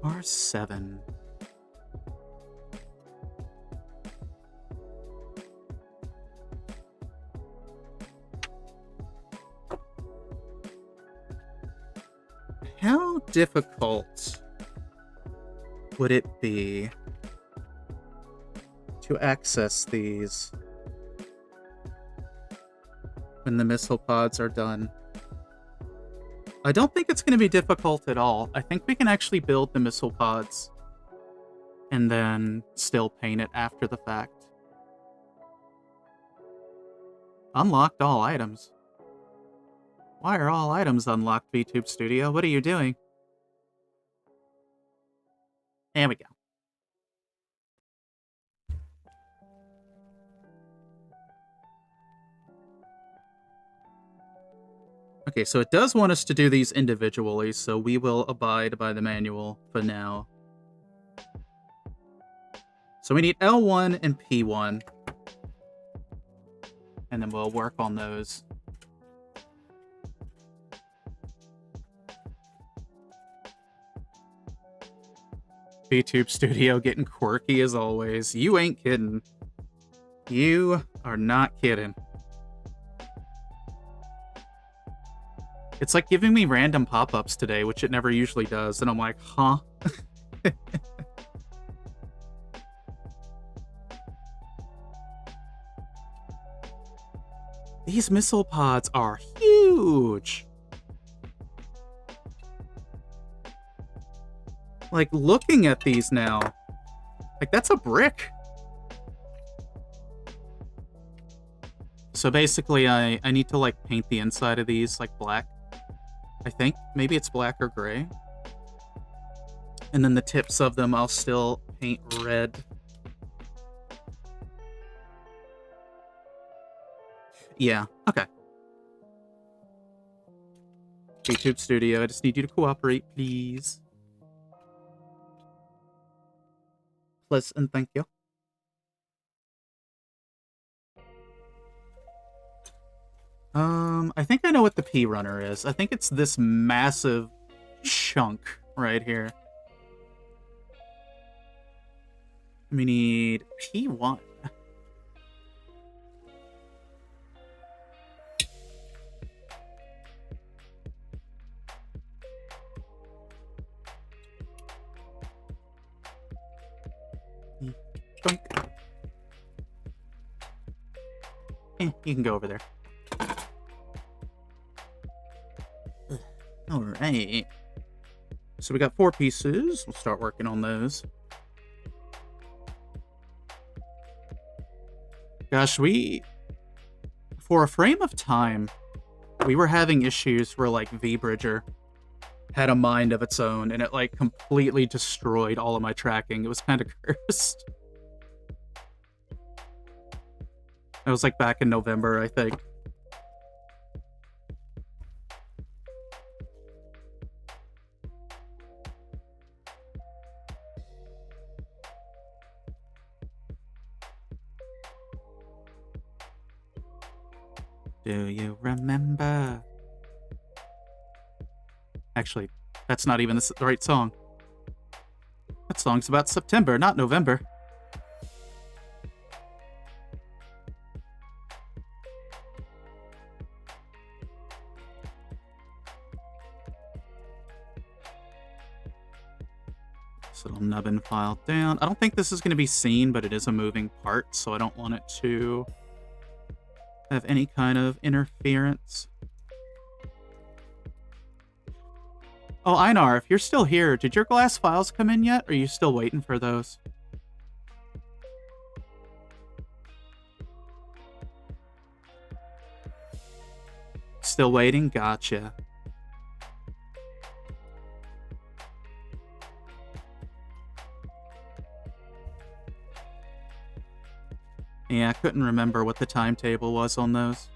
R7. How difficult would it be to access these when the missile pods are done? I don't think it's going to be difficult at all. I think we can actually build the missile pods and then still paint it after the fact. Unlocked all items. Why are all items unlocked, VTube Studio? What are you doing? There we go. Okay, so it does want us to do these individually, so we will abide by the manual for now. So we need L1 and P1. And then we'll work on those. VTube Studio getting quirky as always. You ain't kidding. You are not kidding. It's like giving me random pop-ups today, which it never usually does. And I'm like, huh? These missile pods are huge. Like, looking at these now, like, that's a brick. So basically, I need to, like, paint the inside of these, like, black. I think. Maybe it's black or gray. And then the tips of them, I'll still paint red. Yeah, okay. VTube Studio, I just need you to cooperate, please. Please and thank you. I think I know what the P runner is. I think it's this massive chunk right here. We need P1. You can go over there. Alright. So we got 4 pieces. We'll start working on those. Gosh, for a frame of time, we were having issues where, like, V-Bridger had a mind of its own, and it, like, completely destroyed all of my tracking. It was kind of cursed. It was, like, back in November, I think. Do you remember? Actually, that's not even the right song. That song's about September, not November. This little nubbin file down. I don't think this is going to be seen, but it is a moving part, so I don't want it to have any kind of interference. Oh, Einar, if you're still here, did your glass files come in yet? Or are you still waiting for those? Still waiting? Gotcha. Yeah, I couldn't remember what the timetable was on those.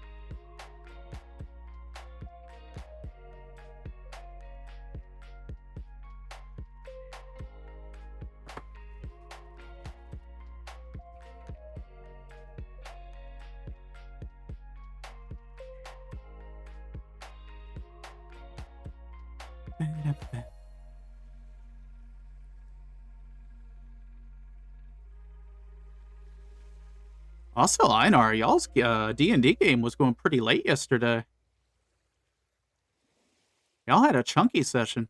Also, Einar, y'all's D&D game was going pretty late yesterday. Y'all had a chunky session.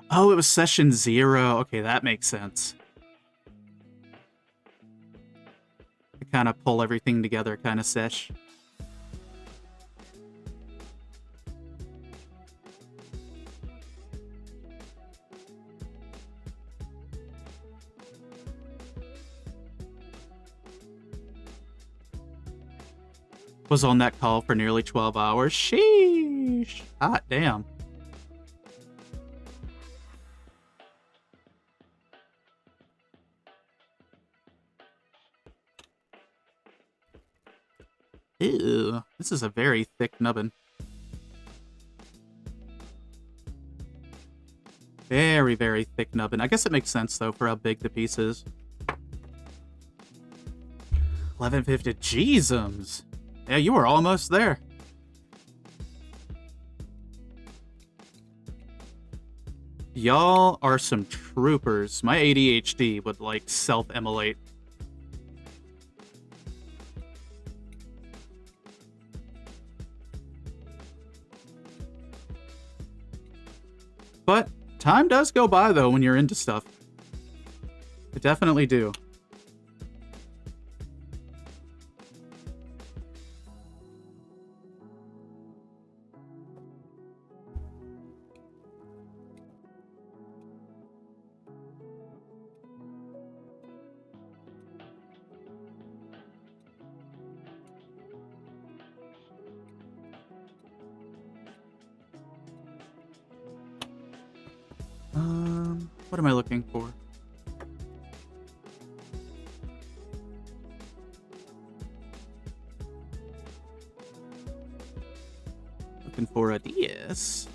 Oh, it was session 0. Okay, that makes sense. To kind of pull everything together kind of sesh. Was on that call for nearly 12 hours. Sheesh. Hot damn. Ew, this is a very thick nubbin. Very, very thick nubbin. I guess it makes sense, though, for how big the piece is. 1150. Jeezums. Yeah, you were almost there. Y'all are some troopers. My ADHD would, like, self-immolate. But time does go by, though, when you're into stuff. I definitely do. What am I looking for? Looking for a DS.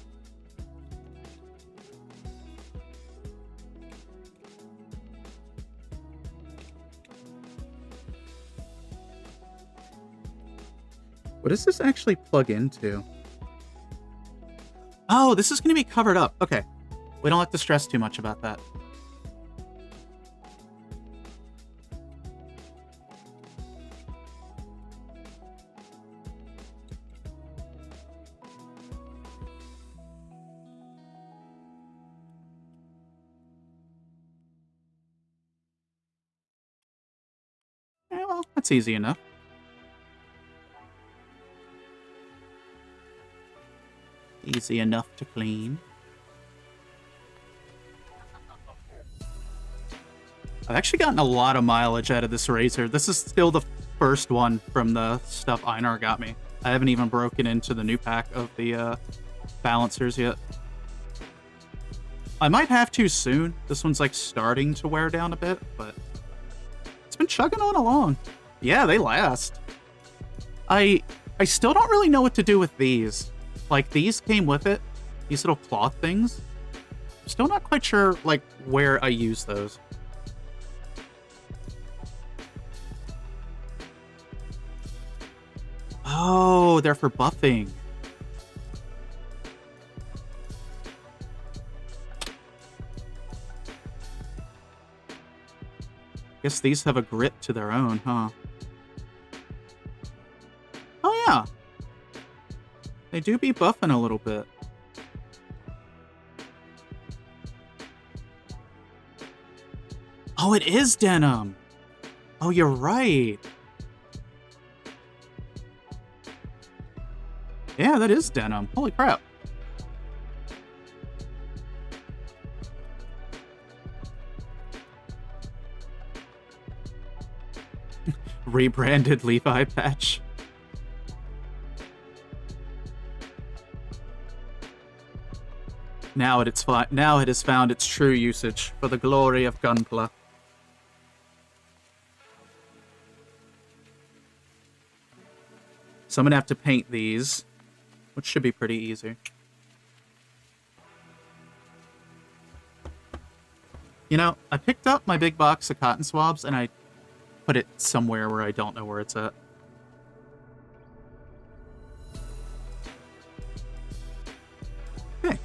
What does this actually plug into? Oh, this is going to be covered up. Okay. We don't have to stress too much about that. Yeah, well, that's easy enough. Easy enough to clean. I've actually gotten a lot of mileage out of this razor. This is still the first one from the stuff Einar got me. I haven't even broken into the new pack of the balancers yet. I might have to soon. This one's like starting to wear down a bit, but it's been chugging on along. Yeah, they last. I still don't really know what to do with these. Like, these came with it. These little cloth things. I'm still not quite sure, like, where I use those. Oh, they're for buffing. Guess these have a grit to their own, huh? Oh, yeah. They do be buffing a little bit. Oh, it is denim. Oh, you're right. Yeah, that is denim. Holy crap. Rebranded Levi patch. Now it has found its true usage for the glory of Gunpla. So I'm gonna have to paint these, which should be pretty easy. You know, I picked up my big box of cotton swabs and I put it somewhere where I don't know where it's at. Okay.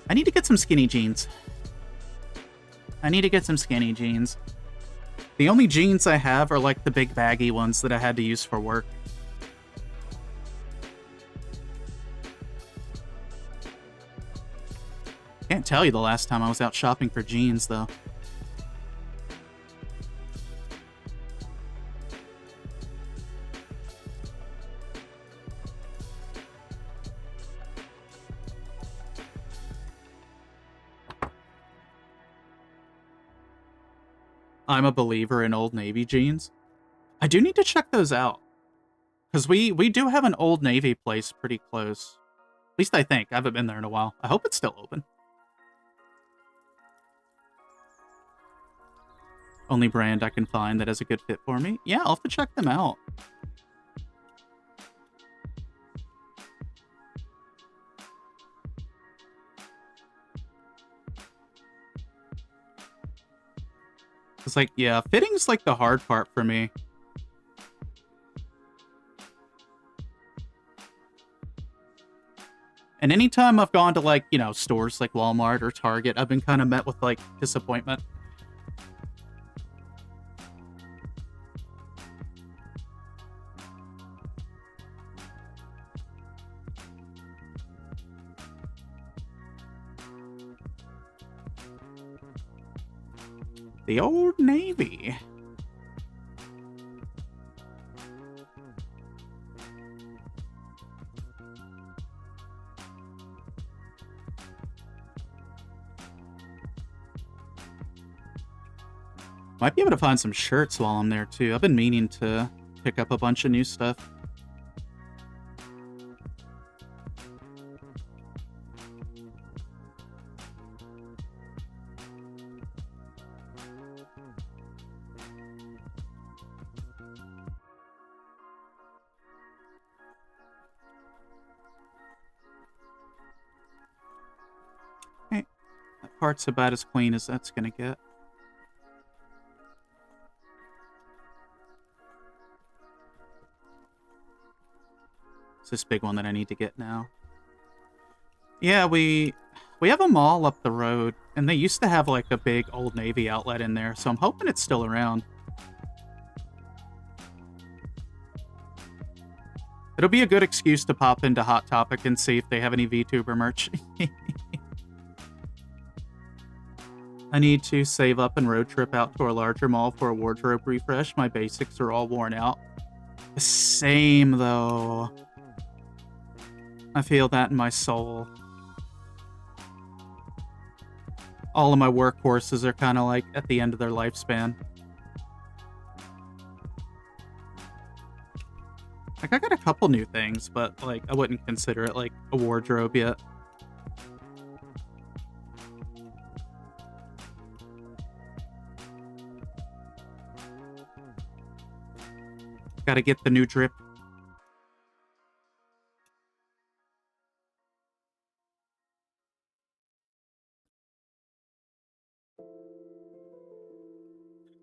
I need to get some skinny jeans. I need to get some skinny jeans. The only jeans I have are like the big baggy ones that I had to use for work. Can't tell you the last time I was out shopping for jeans, though. I'm a believer in Old Navy jeans. I do need to check those out. Because we do have an Old Navy place pretty close. At least I think. I haven't been there in a while. I hope it's still open. Only brand I can find that has a good fit for me. Yeah, I'll have to check them out. It's like, yeah, fitting's like the hard part for me. And anytime I've gone to, like, you know, stores like Walmart or Target, I've been kind of met with, like, disappointment. The Old Navy. Might be able to find some shirts while I'm there, too. I've been meaning to pick up a bunch of new stuff. Okay, that part's about as clean as that's gonna get. It's this big one that I need to get now. Yeah, we have a mall up the road, and they used to have, like, a big Old Navy outlet in there, so I'm hoping it's still around. It'll be a good excuse to pop into Hot Topic and see if they have any VTuber merch. I need to save up and road trip out to a larger mall for a wardrobe refresh. My basics are all worn out. Same, though. I feel that in my soul. All of my workhorses are kind of like at the end of their lifespan. Like, I got a couple new things, but, like, I wouldn't consider it, like, a wardrobe yet. Gotta get the new drip.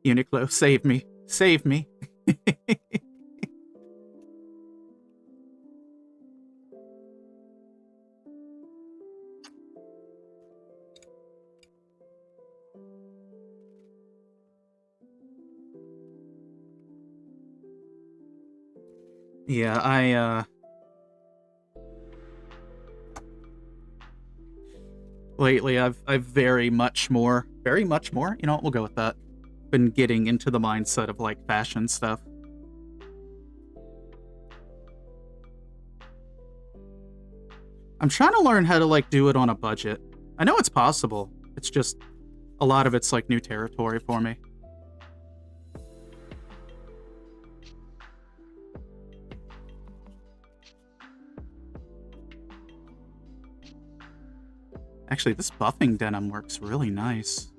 Uniqlo, save me. Save me. Yeah, lately I've very much more, you know what, we'll go with that. Been getting into the mindset of, like, fashion stuff. I'm trying to learn how to, like, do it on a budget. I know it's possible. It's just a lot of it's, like, new territory for me. Actually, this buffing denim works really nice.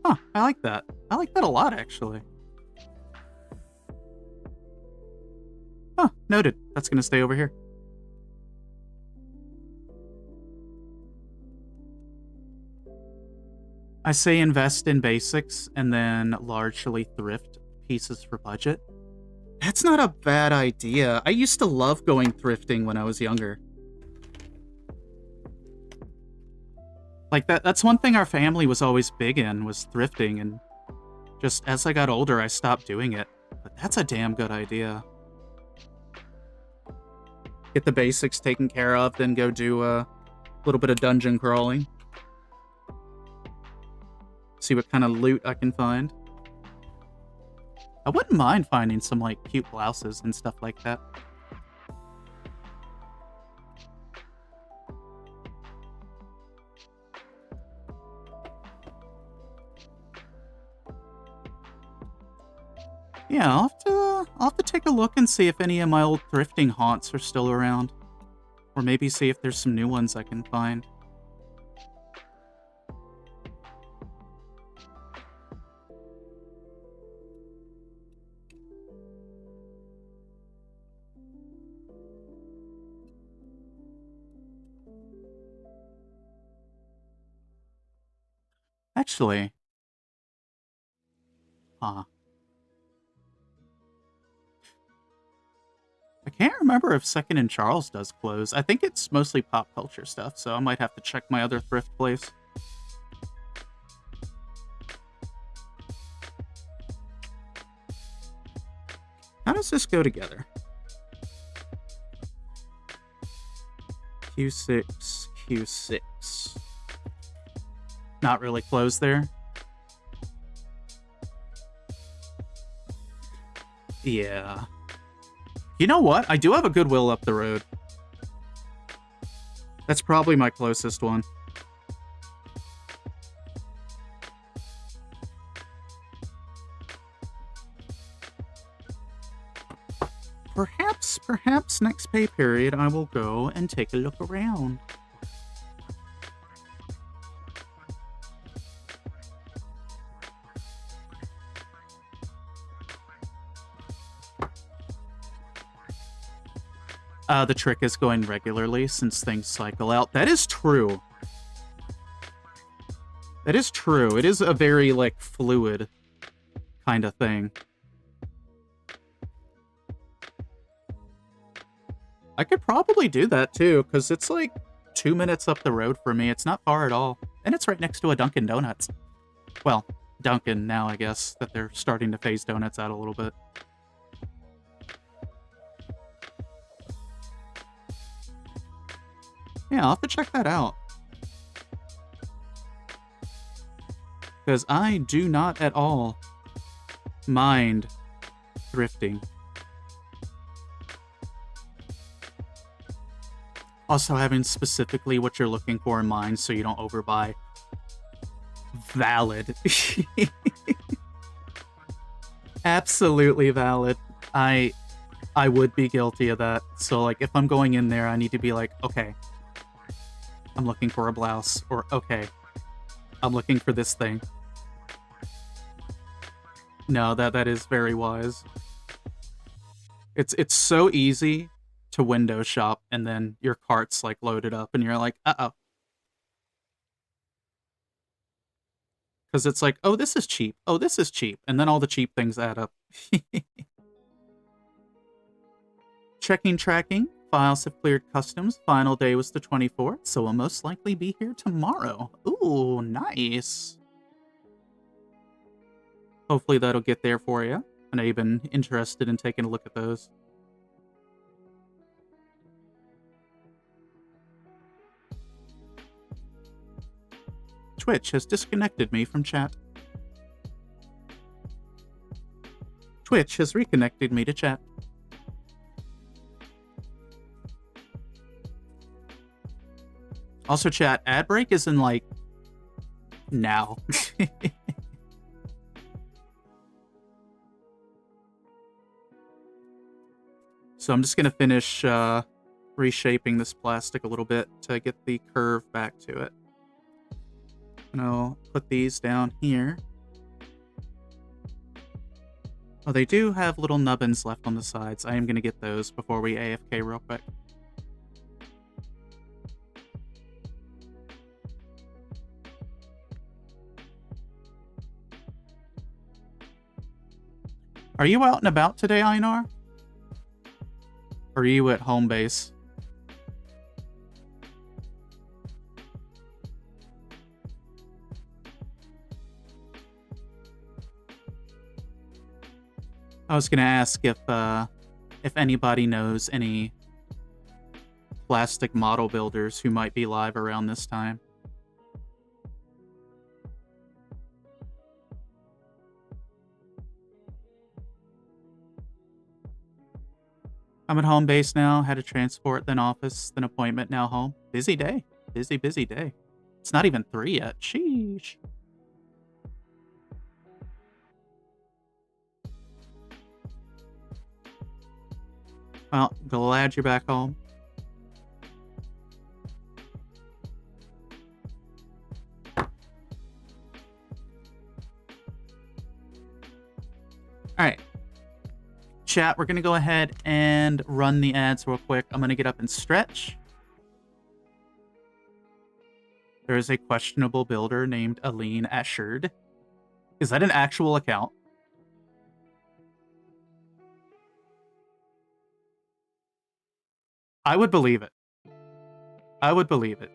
Huh, I like that. I like that a lot, actually. Huh, noted. That's gonna stay over here. I say invest in basics and then largely thrift pieces for budget. That's not a bad idea. I used to love going thrifting when I was younger. Like, that's one thing our family was always big in, was thrifting, and just as I got older, I stopped doing it. But that's a damn good idea. Get the basics taken care of, then go do a little bit of dungeon crawling. See what kind of loot I can find. I wouldn't mind finding some, like, cute blouses and stuff like that. Yeah, I'll have to take a look and see if any of my old thrifting haunts are still around. Or maybe see if there's some new ones I can find. Actually, I can't remember if Second and Charles does close. I think it's mostly pop culture stuff, so I might have to check my other thrift place. How does this go together? Q6, Q6. Not really closed there. Yeah. You know what? I do have a Goodwill up the road. That's probably my closest one. Perhaps next pay period I will go and take a look around. The trick is going regularly since things cycle out. That is true. That is true. It is a very, like, fluid kind of thing. I could probably do that, too, because it's, like, 2 minutes up the road for me. It's not far at all. And it's right next to a Dunkin' Donuts. Well, Dunkin' now, I guess, that they're starting to phase donuts out a little bit. Yeah, I'll have to check that out. Because I do not at all mind thrifting. Also having specifically what you're looking for in mind so you don't overbuy. Valid. Absolutely valid. I would be guilty of that. So, like, if I'm going in there, I need to be like, okay, I'm looking for a blouse, or okay, I'm looking for this thing. No, that is very wise. It's so easy to window shop, and then your cart's like loaded up, and you're like, uh-oh. Because it's like, oh, this is cheap. Oh, this is cheap. And then all the cheap things add up. Checking tracking. Files have cleared customs. Final day was the 24th, so we'll most likely be here tomorrow. Ooh, nice. Hopefully that'll get there for you. I know you've been interested in taking a look at those. Twitch has disconnected me from chat. Twitch has reconnected me to chat. Also, chat, ad break is in, like, now. So I'm just going to finish reshaping this plastic a little bit to get the curve back to it. And I'll put these down here. Oh, they do have little nubbins left on the sides. I am going to get those before we AFK real quick. Are you out and about today, Einar? Or are you at home base? I was gonna ask if anybody knows any plastic model builders who might be live around this time. I'm at home base now. Had a transport, then office, then appointment, now home. Busy day. Busy day. It's not even 3 yet. Sheesh. Well, glad you're back home. Alright. Chat, we're going to go ahead and run the ads real quick. I'm going to get up and stretch. There is a questionable builder named Aline Ashard. Is that an actual account? I would believe it. I would believe it.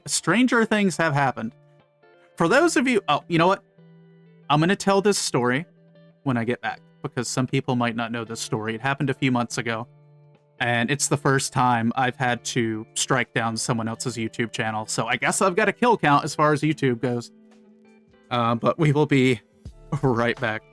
Stranger things have happened. For those of you... Oh, you know what? I'm going to tell this story when I get back, because some people might not know this story. It happened a few months ago, and it's the first time I've had to strike down someone else's YouTube channel, so I guess I've got a kill count as far as YouTube goes. But we will be right back.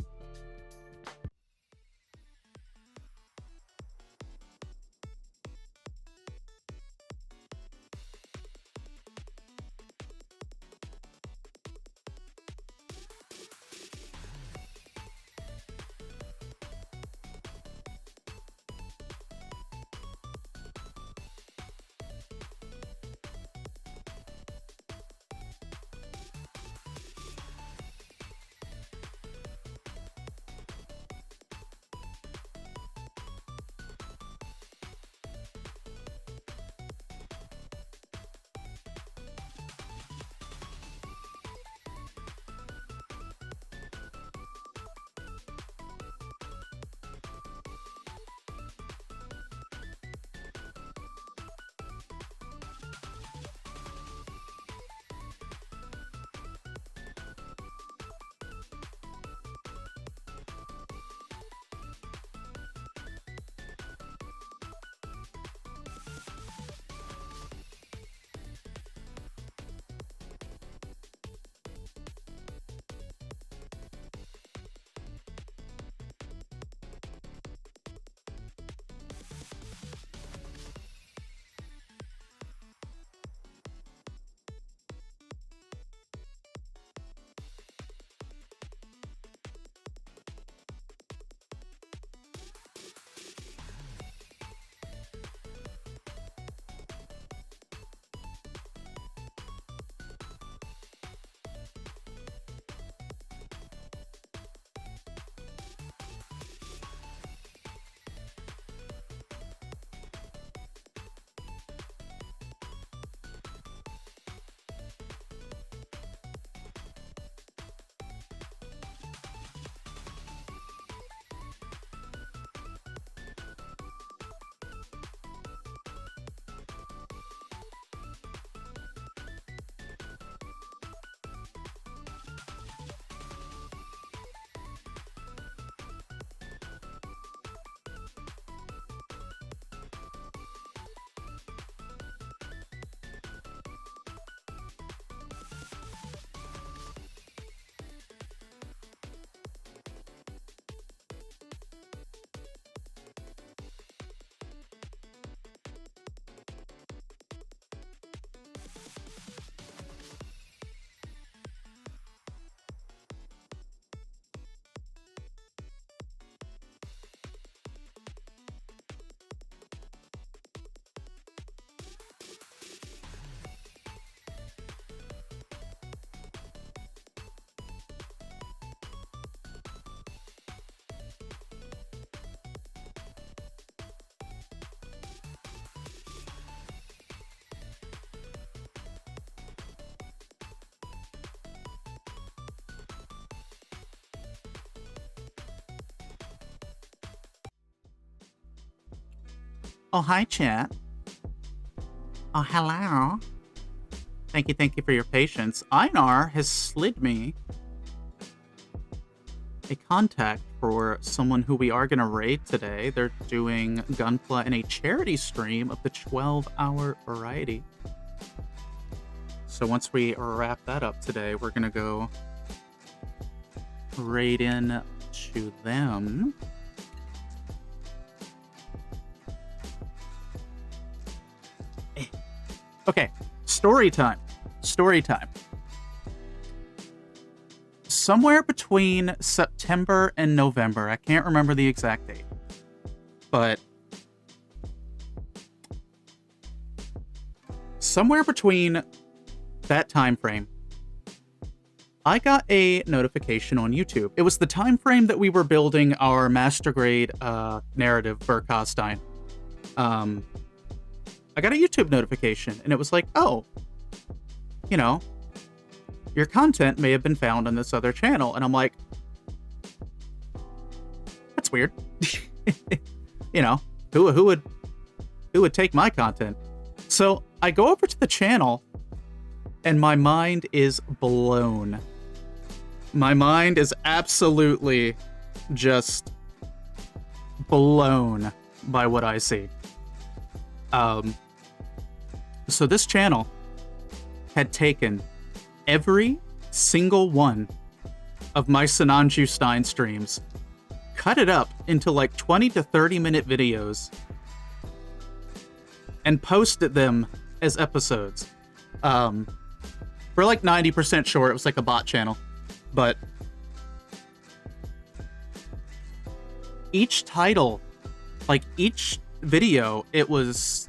Oh, hi, chat. Oh, hello. Thank you for your patience. Einar has slid me a contact for someone who we are going to raid today. They're doing Gunpla in a charity stream of the 12-hour variety. So once we wrap that up today, we're going to go raid in to them. Okay, story time. Story time. Somewhere between September and November, I can't remember the exact date, but somewhere between that time frame, I got a notification on YouTube. It was the time frame that we were building our master grade narrative for Costine. I got a YouTube notification, and it was like, oh, you know, your content may have been found on this other channel. And I'm like, that's weird. You know, who would take my content? So I go over to the channel, and my mind is blown. My mind is absolutely just blown by what I see. So this channel had taken every single one of my Sinanju Stein streams, cut it up into like 20 to 30 minute videos, and posted them as episodes. We're like 90% sure it was like a bot channel, but each title, like each video, it was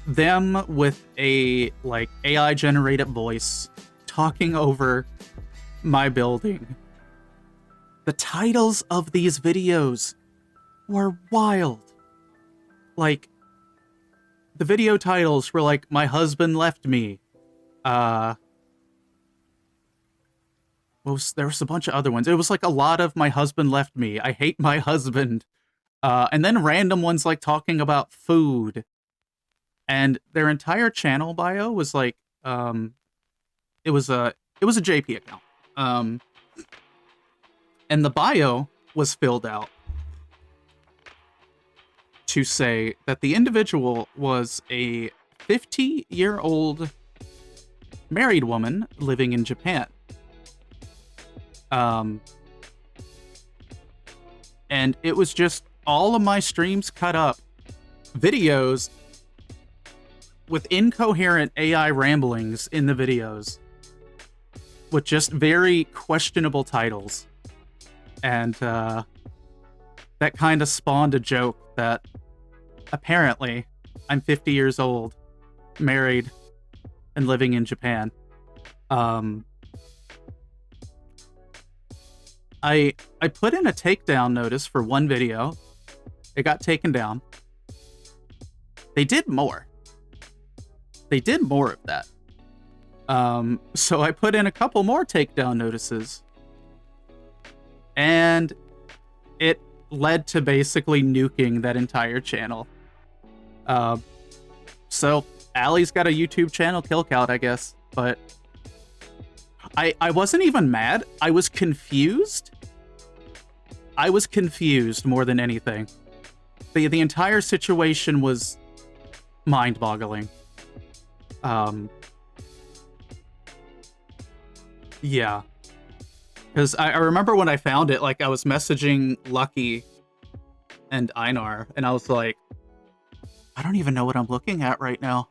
them with a like AI generated voice talking over my building. The titles of these videos were wild. Like, the video titles were like, "My husband left me." There was a bunch of other ones. It was like a lot of "My husband left me," "I hate my husband," and then random ones like talking about food. And their entire channel bio was like, it was a JP account. And the bio was filled out to say that the individual was a 50-year-old married woman living in Japan. And it was just all of my streams cut up, videos with incoherent AI ramblings in the videos, with just very questionable titles. And that kind of spawned a joke that apparently I'm 50 years old, married, and living in Japan. I put in a takedown notice for one video. It got taken down. They did more. They did more of that. So I put in a couple more takedown notices, and it led to basically nuking that entire channel. So Allie's got a YouTube channel, Kill Count, I guess, but I wasn't even mad. I was confused. I was confused more than anything. The entire situation was mind-boggling. Yeah. Because I remember when I found it, like, I was messaging Lucky and Einar, and I was like, I don't even know what I'm looking at right now.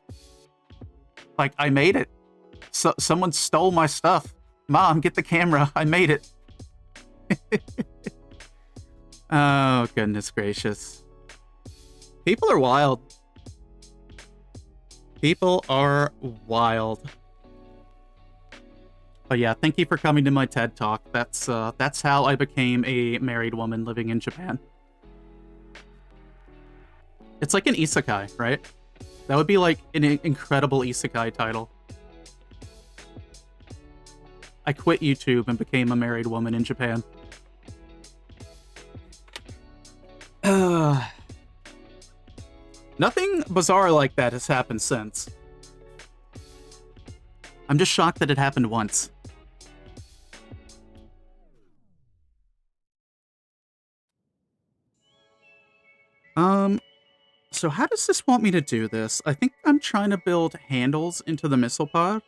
Like, I made it. So someone stole my stuff. Mom, get the camera. I made it. Oh, goodness gracious. People are wild. People are wild. But yeah, thank you for coming to my TED Talk. That's how I became a married woman living in Japan. It's like an isekai, right? That would be like an incredible isekai title. I quit YouTube and became a married woman in Japan. Nothing bizarre like that has happened since. I'm just shocked that it happened once. So how does this want me to do this? I think I'm trying to build handles into the missile pod.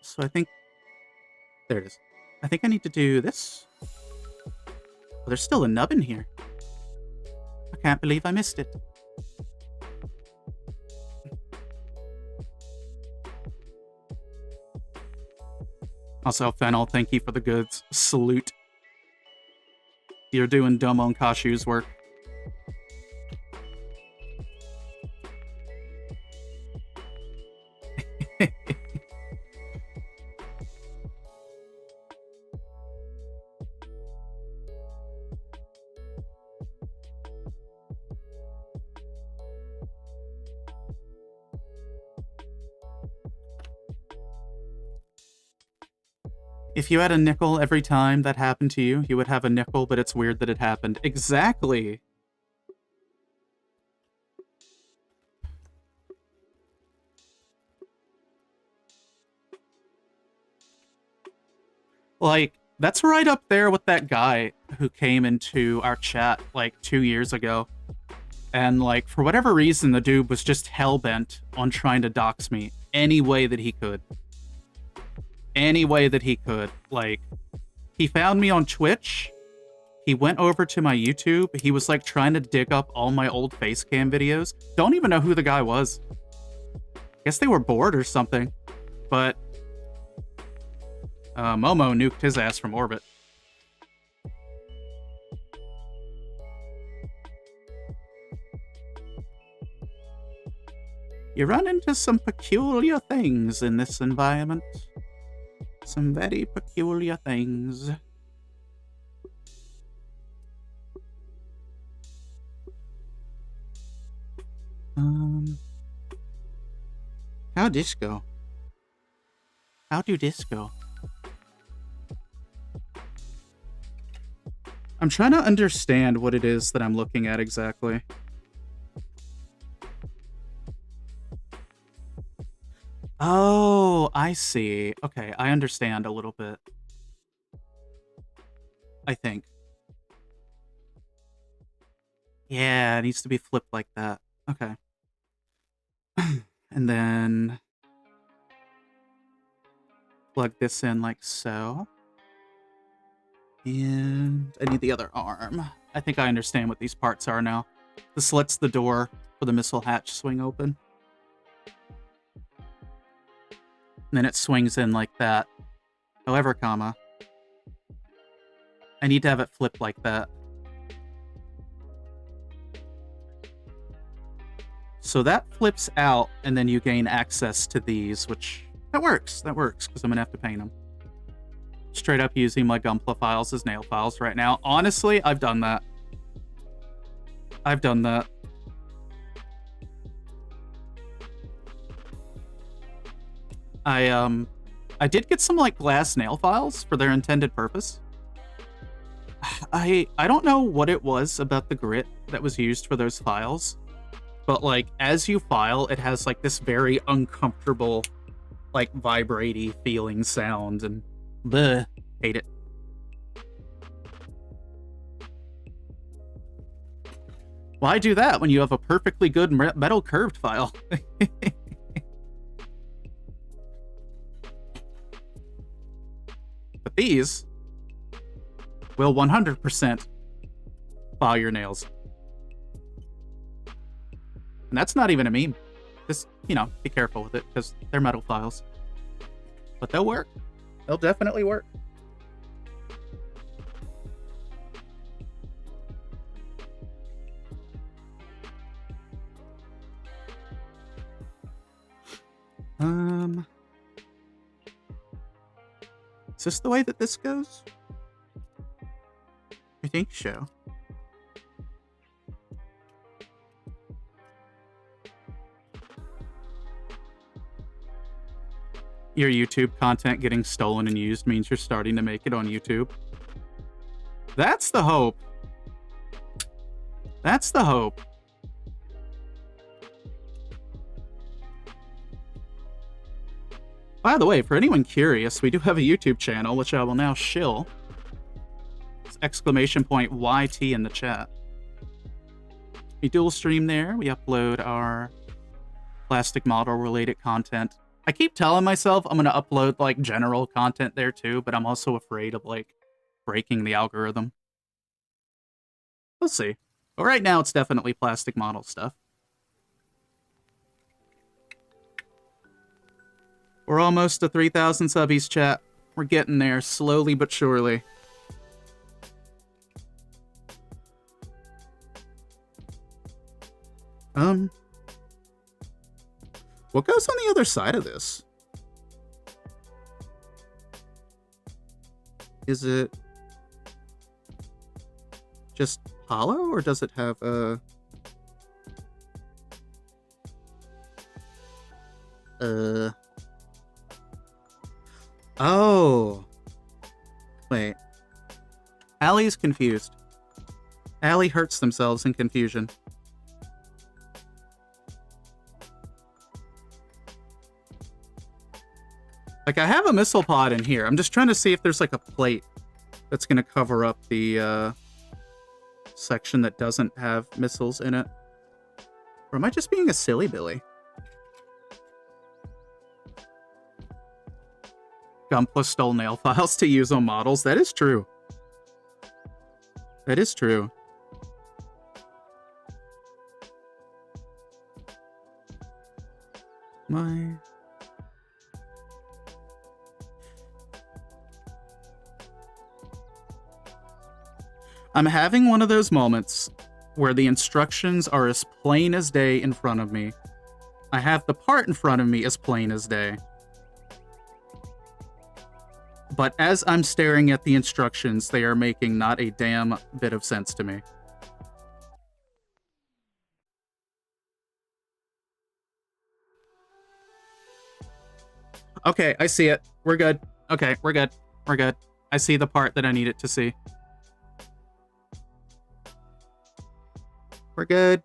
So I think... There it is. I think I need to do this. Oh, there's still a nub in here. I can't believe I missed it. Also, Fennel, thank you for the goods. Salute. You're doing Domon Kashu's work. If you had a nickel every time that happened to you, you would have a nickel, but it's weird that it happened. Exactly! Like, that's right up there with that guy who came into our chat, like, 2 years ago. And, like, for whatever reason, the dude was just hell-bent on trying to dox me any way that he could. Any way that he could. Like, he found me on Twitch. He went over to my YouTube. He was, like, trying to dig up all my old face cam videos. Don't even know who the guy was. Guess they were bored or something. But Momo nuked his ass from orbit. You run into some peculiar things in this environment. Some very peculiar things. How'd this go? How do this go? I'm trying to understand what it is that I'm looking at exactly. Oh, I see. Okay, I understand a little bit. I think. Yeah, it needs to be flipped like that. Okay. And then plug this in like so. And I need the other arm. I think I understand what these parts are now. This lets the door for the missile hatch swing open. And then it swings in like that. However, comma, I need to have it flipped like that. So that flips out, and then you gain access to these, which, that works, because I'm gonna have to paint them. Straight up using my Gunpla files as nail files right now. Honestly, I've done that. I've done that. I did get some, like, glass nail files for their intended purpose. I don't know what it was about the grit that was used for those files, but, like, as you file, it has, like, this very uncomfortable, like, vibraty feeling sound, and bleh, hate it. Why do that when you have a perfectly good metal curved file? But these will 100% file your nails. And that's not even a meme. Just, you know, be careful with it, because they're metal files. But they'll work. They'll definitely work. Is this the way that this goes? I think so. Your YouTube content getting stolen and used means you're starting to make it on YouTube. That's the hope. That's the hope. By the way, for anyone curious, we do have a YouTube channel, which I will now shill. It's exclamation point YT in the chat. We dual stream there. We upload our plastic model related content. I keep telling myself I'm going to upload, like, general content there too, but I'm also afraid of, like, breaking the algorithm. We'll see. But right now, it's definitely plastic model stuff. We're almost to 3,000 subbies, chat. We're getting there, slowly but surely. What goes on the other side of this? Is it just hollow, or does it have a... Oh. Wait. Allie's confused. Allie hurts themselves in confusion. Like, I have a missile pod in here. I'm just trying to see if there's, like, a plate that's going to cover up the, section that doesn't have missiles in it. Or am I just being a silly Billy? Gunpla stole nail files to use on models. That is true. That is true. I'm having one of those moments where the instructions are as plain as day in front of me. I have the part in front of me as plain as day. But as I'm staring at the instructions, they are making not a damn bit of sense to me. Okay, I see it. We're good. Okay, we're good. We're good. I see the part that I need it to see. We're good.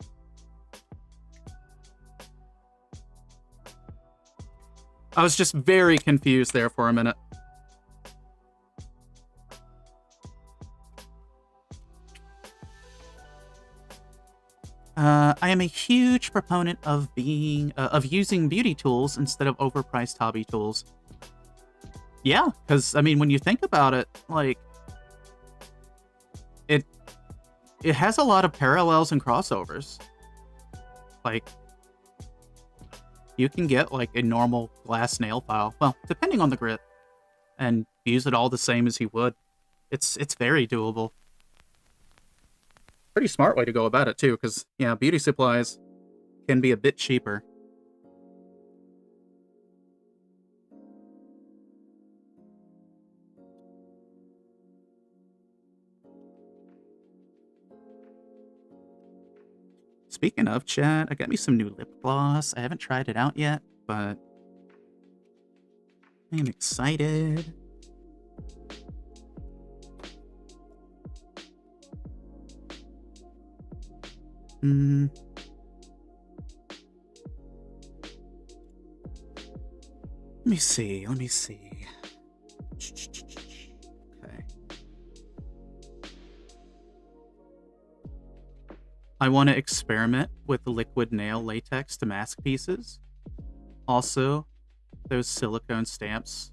I was just very confused there for a minute. I am a huge proponent of using beauty tools instead of overpriced hobby tools. Yeah, because I mean, when you think about it, like it has a lot of parallels and crossovers. Like, you can get like a normal glass nail file, well, depending on the grit, and use it all the same as you would. It's very doable. Pretty smart way to go about it too, because yeah, beauty supplies can be a bit cheaper. Speaking of, chat, I got me some new lip gloss. I haven't tried it out yet, but I am excited. Let me see. Okay. I want to experiment with liquid nail latex to mask pieces. Also, those silicone stamps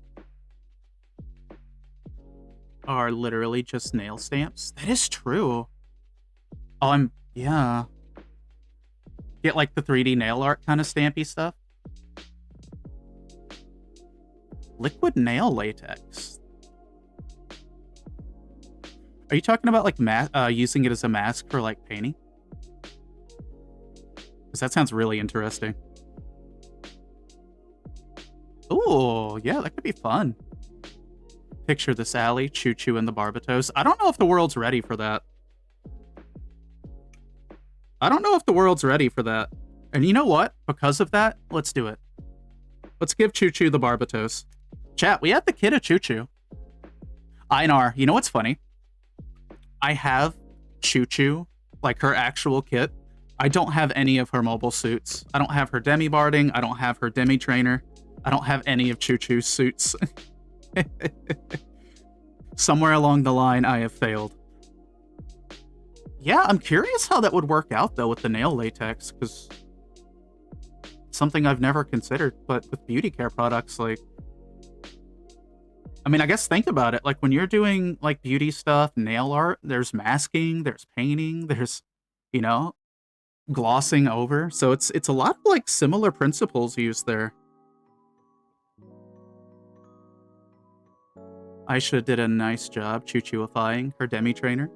are literally just nail stamps. That is true. Oh, yeah. Get like the 3D nail art kind of stampy stuff. Liquid nail latex. Are you talking about like using it as a mask for like painting? Because that sounds really interesting. Ooh, yeah, that could be fun. Picture this alley, Choo-Choo and the Barbatos. I don't know if the world's ready for that. And you know what? Because of that, let's do it. Let's give Choo-Choo the Barbatos. Chat, we have the kid of Choo-Choo. Einar, you know what's funny? I have Choo-Choo, like her actual kit. I don't have any of her mobile suits. I don't have her demi-barding. I don't have her demi-trainer. I don't have any of Choo-Choo's suits. Somewhere along the line, I have failed. Yeah, I'm curious how that would work out, though, with the nail latex, because it's something I've never considered, but with beauty care products, like... I mean, I guess think about it. Like, when you're doing, like, beauty stuff, nail art, there's masking, there's painting, there's, you know, glossing over. So it's a lot of, like, similar principles used there. Aisha did a nice job choo-chooifying her demi-trainer.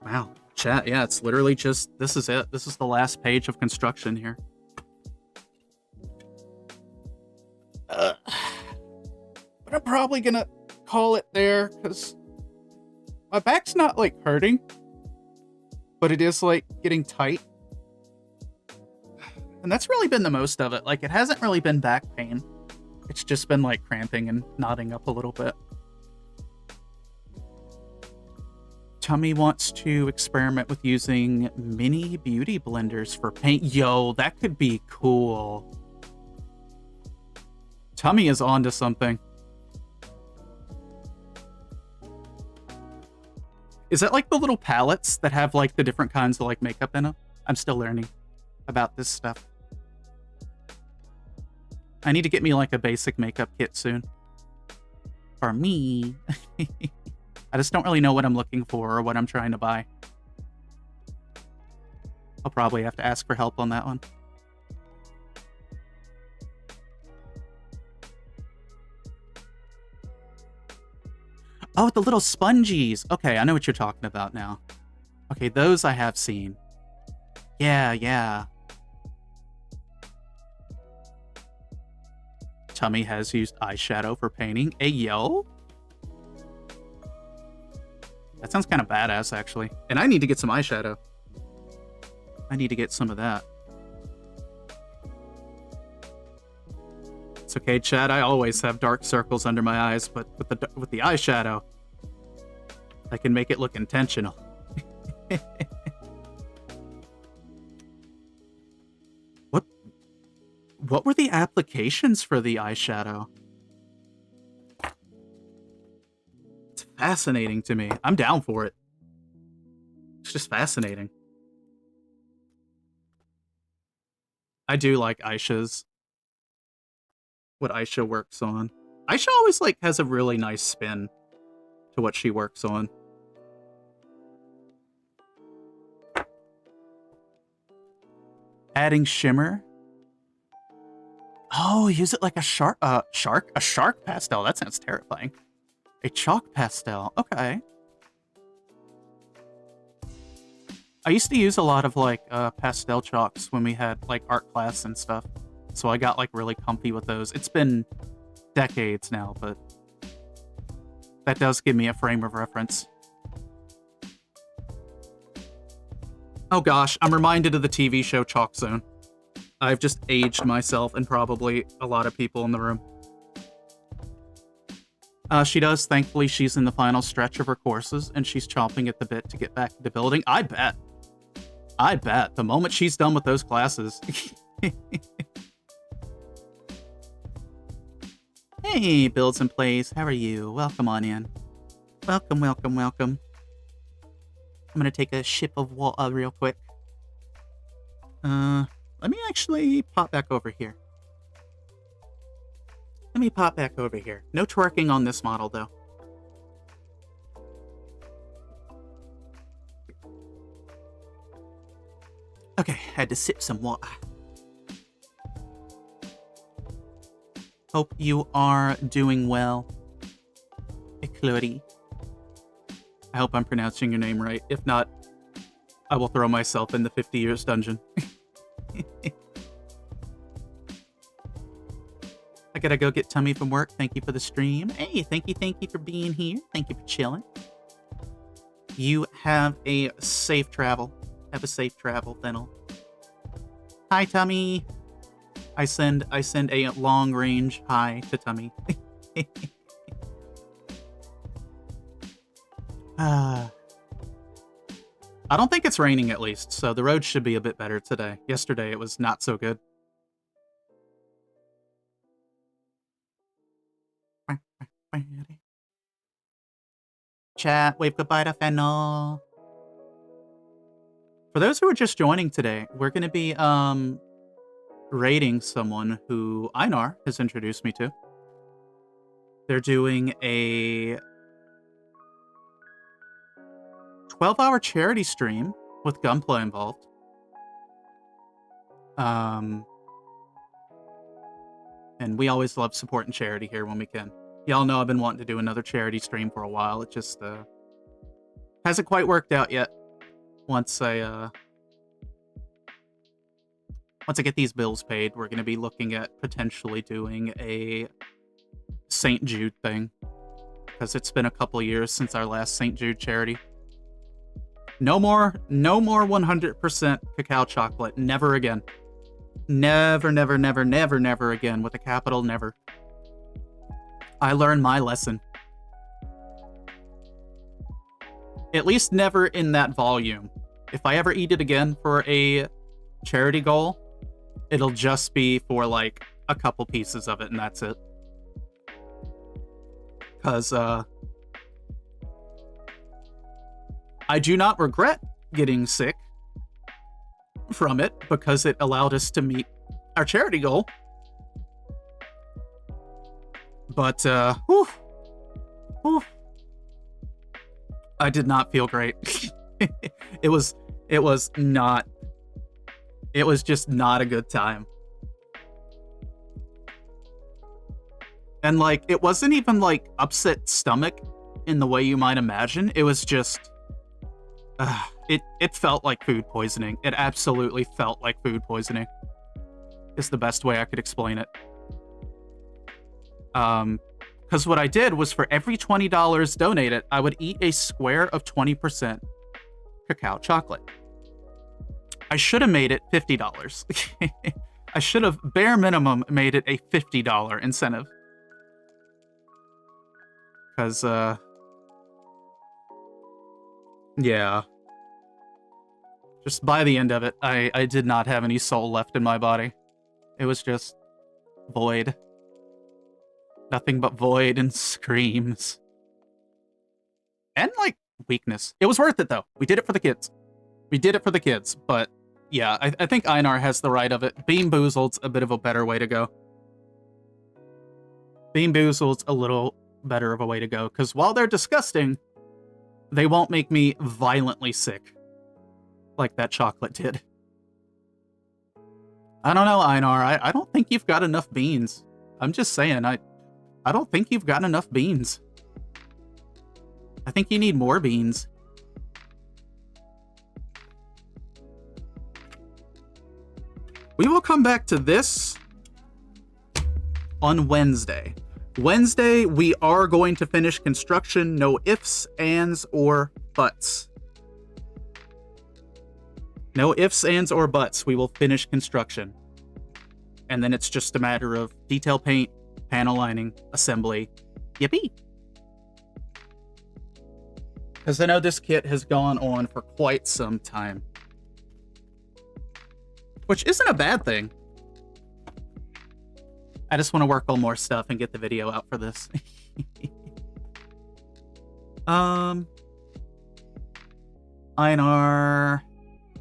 Wow. Chat, yeah, it's literally just, this is it. This is the last page of construction here. But I'm probably gonna call it there, because my back's not, like, hurting. But it is, like, getting tight. And that's really been the most of it. Like, it hasn't really been back pain. It's just been, like, cramping and knotting up a little bit. Tummy wants to experiment with using mini beauty blenders for paint. Yo, that could be cool. Tummy is onto something. Is that like the little palettes that have like the different kinds of like makeup in them? I'm still learning about this stuff. I need to get me like a basic makeup kit soon. For me. I just don't really know what I'm looking for or what I'm trying to buy. I'll probably have to ask for help on that one. Oh, the little spongies. Okay, I know what you're talking about now. Okay, those I have seen. Yeah, yeah. Tummy has used eyeshadow for painting. Hey, yo. That sounds kind of badass, actually. And I need to get some eyeshadow. I need to get some of that. It's okay, Chad. I always have dark circles under my eyes, but with the eyeshadow, I can make it look intentional. What were the applications for the eyeshadow? It's fascinating to me. I'm down for it. It's just fascinating. I do like Aisha's. What Aisha works on. Aisha always like has a really nice spin to what she works on. Adding shimmer. Oh, use it like a shark pastel. That sounds terrifying. A chalk pastel. Okay. I used to use a lot of like pastel chalks when we had like art class and stuff. So I got like really comfy with those. It's been decades now, but that does give me a frame of reference. Oh gosh, I'm reminded of the TV show Chalk Zone. I've just aged myself and probably a lot of people in the room. She does. Thankfully, she's in the final stretch of her courses, and she's chomping at the bit to get back to building. I bet. I bet. The moment she's done with those classes. Hey, Builds and Plays. How are you? Welcome on in. Welcome, welcome, welcome. I'm gonna take a sip of water real quick. Let me actually pop back over here. Let me pop back over here. No twerking on this model, though. Okay, had to sip some water. Hope you are doing well, Eclody. I hope I'm pronouncing your name right. If not, I will throw myself in the 50 years dungeon. I gotta go get Tummy from work. Thank you for the stream. Hey, thank you for being here. Thank you for chilling. You have a safe travel. Have a safe travel, Fennel. Hi, Tummy. I send a long range hi to Tummy. I don't think it's raining at least, so the road should be a bit better today. Yesterday it was not so good. Chat, wave goodbye to Fennel. For those who are just joining today, we're going to be raiding someone who Einar has introduced me to. They're doing a 12-hour charity stream with Gunpla involved. And we always love supporting charity here when we can. Y'all know I've been wanting to do another charity stream for a while. It just hasn't quite worked out yet. once I get these bills paid, we're going to be looking at potentially doing a St. Jude thing. Because it's been a couple years since our last St. Jude charity. No more 100% cacao chocolate. Never again. Never, never, never, never, never again. With a capital never. I learned my lesson. At least never in that volume. If I ever eat it again for a charity goal, it'll just be for like a couple pieces of it and that's it. Because I do not regret getting sick from it because it allowed us to meet our charity goal. But whew, I did not feel great. It was just not a good time. And, like, it wasn't even, like, upset stomach in the way you might imagine. It was just... It felt like food poisoning. It absolutely felt like food poisoning. Is the best way I could explain it. Because what I did was for every $20 donated, I would eat a square of 20% cacao chocolate. I should have made it $50. I should have, bare minimum, made it a $50 incentive. Because, yeah. Just by the end of it, I did not have any soul left in my body. It was just void. Nothing but void and screams. And, like, weakness. It was worth it, though. We did it for the kids. We did it for the kids, but, yeah, I think Einar has the right of it. Bean Boozled's a bit of a better way to go. Bean Boozled's a little better of a way to go, because while they're disgusting, they won't make me violently sick like that chocolate did. I don't know, Einar. I don't think you've got enough beans. I'm just saying, I don't think you've got enough beans. I think you need more beans. We will come back to this on Wednesday. Wednesday, we are going to finish construction. No ifs, ands, or buts. No ifs, ands, or buts. We will finish construction. And then it's just a matter of detail paint, panel lining, assembly. Yippee! Because I know this kit has gone on for quite some time. Which isn't a bad thing. I just want to work on more stuff and get the video out for this. Einar.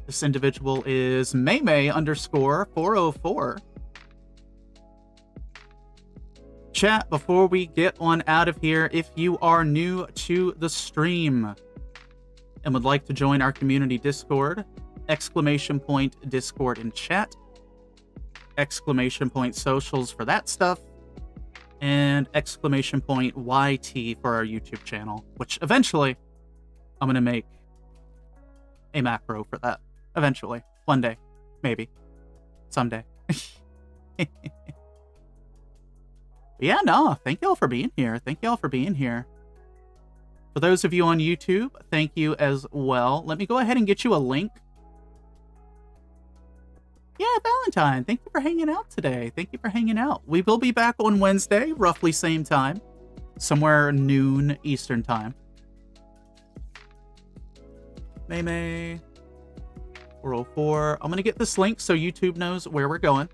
This individual is Maymay_404. Chat, before we get on out of here, if you are new to the stream and would like to join our community Discord, !Discord in chat, !Socials for that stuff, and !YT for our YouTube channel, which eventually I'm going to make a macro for that. Eventually. One day. Maybe. Someday. Yeah, no. Thank y'all for being here. Thank y'all for being here. For those of you on YouTube, thank you as well. Let me go ahead and get you a link. Yeah, Valentine, thank you for hanging out today. Thank you for hanging out. We will be back on Wednesday, roughly same time. Somewhere noon Eastern time. Maymay 404. I'm going to get this link so YouTube knows where we're going.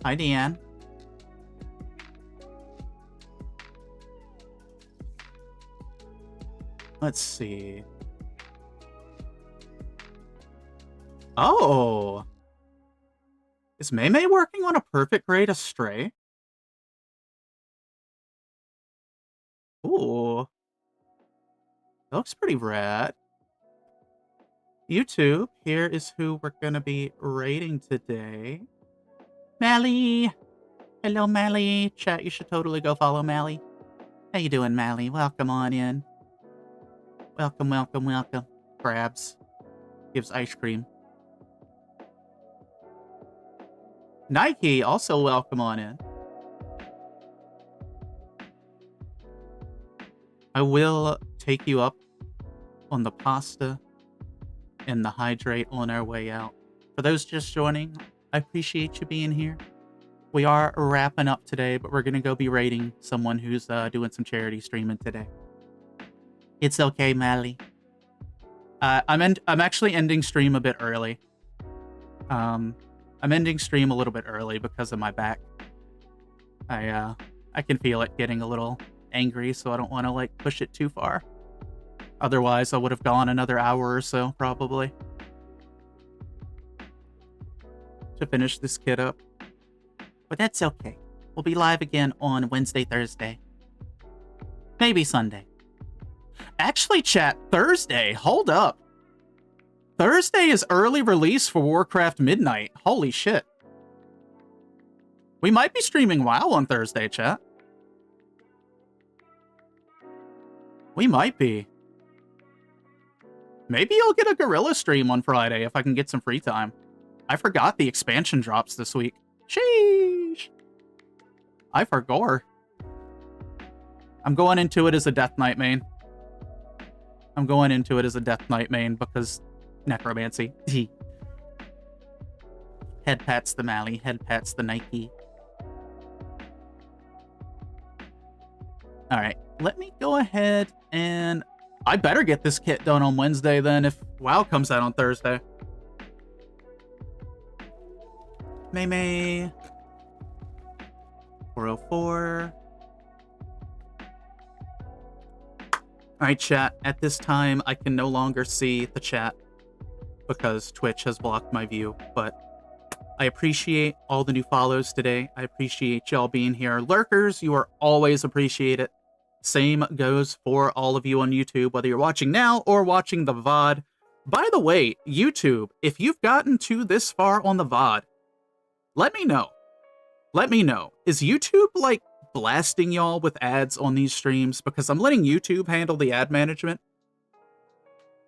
Hi, Deanne. Let's see. Oh. Is Maymay working on a perfect grade Astray? Ooh. That looks pretty rad. YouTube, here is who we're going to be rating today. Mally! Hello, Mally. Chat, you should totally go follow Mally. How you doing, Mally? Welcome on in. Welcome, welcome, welcome. Crabs. gives ice cream. Nike, also welcome on in. I will take you up on the pasta and the hydrate on our way out. For those just joining, I appreciate you being here. We are wrapping up today, but we're going to go be rating someone who's doing some charity streaming today. It's okay, Mally. I'm actually ending stream a bit early. I'm ending stream a little bit early because of my back. I can feel it getting a little angry, so I don't want to like push it too far. Otherwise, I would have gone another hour or so, probably, to finish this kid up. But that's okay. We'll be live again on Wednesday, Thursday. Maybe Sunday. Actually, chat, Thursday. Hold up. Thursday is early release for Warcraft Midnight. Holy shit. We might be streaming WoW on Thursday, chat. We might be. Maybe I'll get a Gorilla stream on Friday if I can get some free time. I forgot the expansion drops this week. Sheesh. I forgot. I'm going into it as a Death Knight main. I'm going into it as a Death Knight main because necromancy. Head pats the Mally, head pats the Nike. Alright, let me go ahead and... I better get this kit done on Wednesday then if WoW comes out on Thursday. May 404. Alright, chat. At this time, I can no longer see the chat because Twitch has blocked my view, but I appreciate all the new follows today. I appreciate y'all being here. Lurkers, you are always appreciated. Same goes for all of you on YouTube, whether you're watching now or watching the VOD. By the way, YouTube, if you've gotten to this far on the VOD, let me know. Let me know. Is YouTube, like, blasting y'all with ads on these streams? Because I'm letting YouTube handle the ad management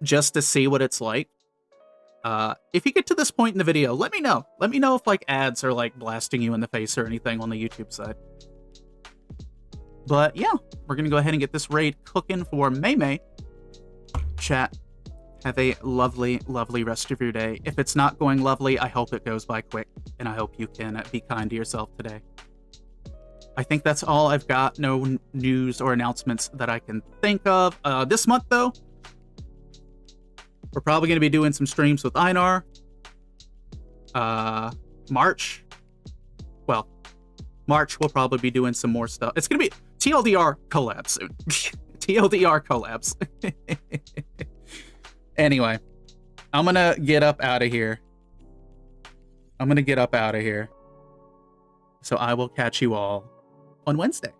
just to see what it's like. If you get to this point in the video, let me know. Let me know if, like, ads are, like, blasting you in the face or anything on the YouTube side. But yeah, we're going to go ahead and get this raid cooking for May. Chat, have a lovely, lovely rest of your day. If it's not going lovely, I hope it goes by quick, and I hope you can be kind to yourself today. I think that's all I've got. No news or announcements that I can think of. This month, though, we're probably going to be doing some streams with Einar. March, we'll probably be doing some more stuff. It's going to be TLDR collabs soon. TLDR collabs. Anyway, I'm going to get up out of here. So I will catch you all on Wednesday.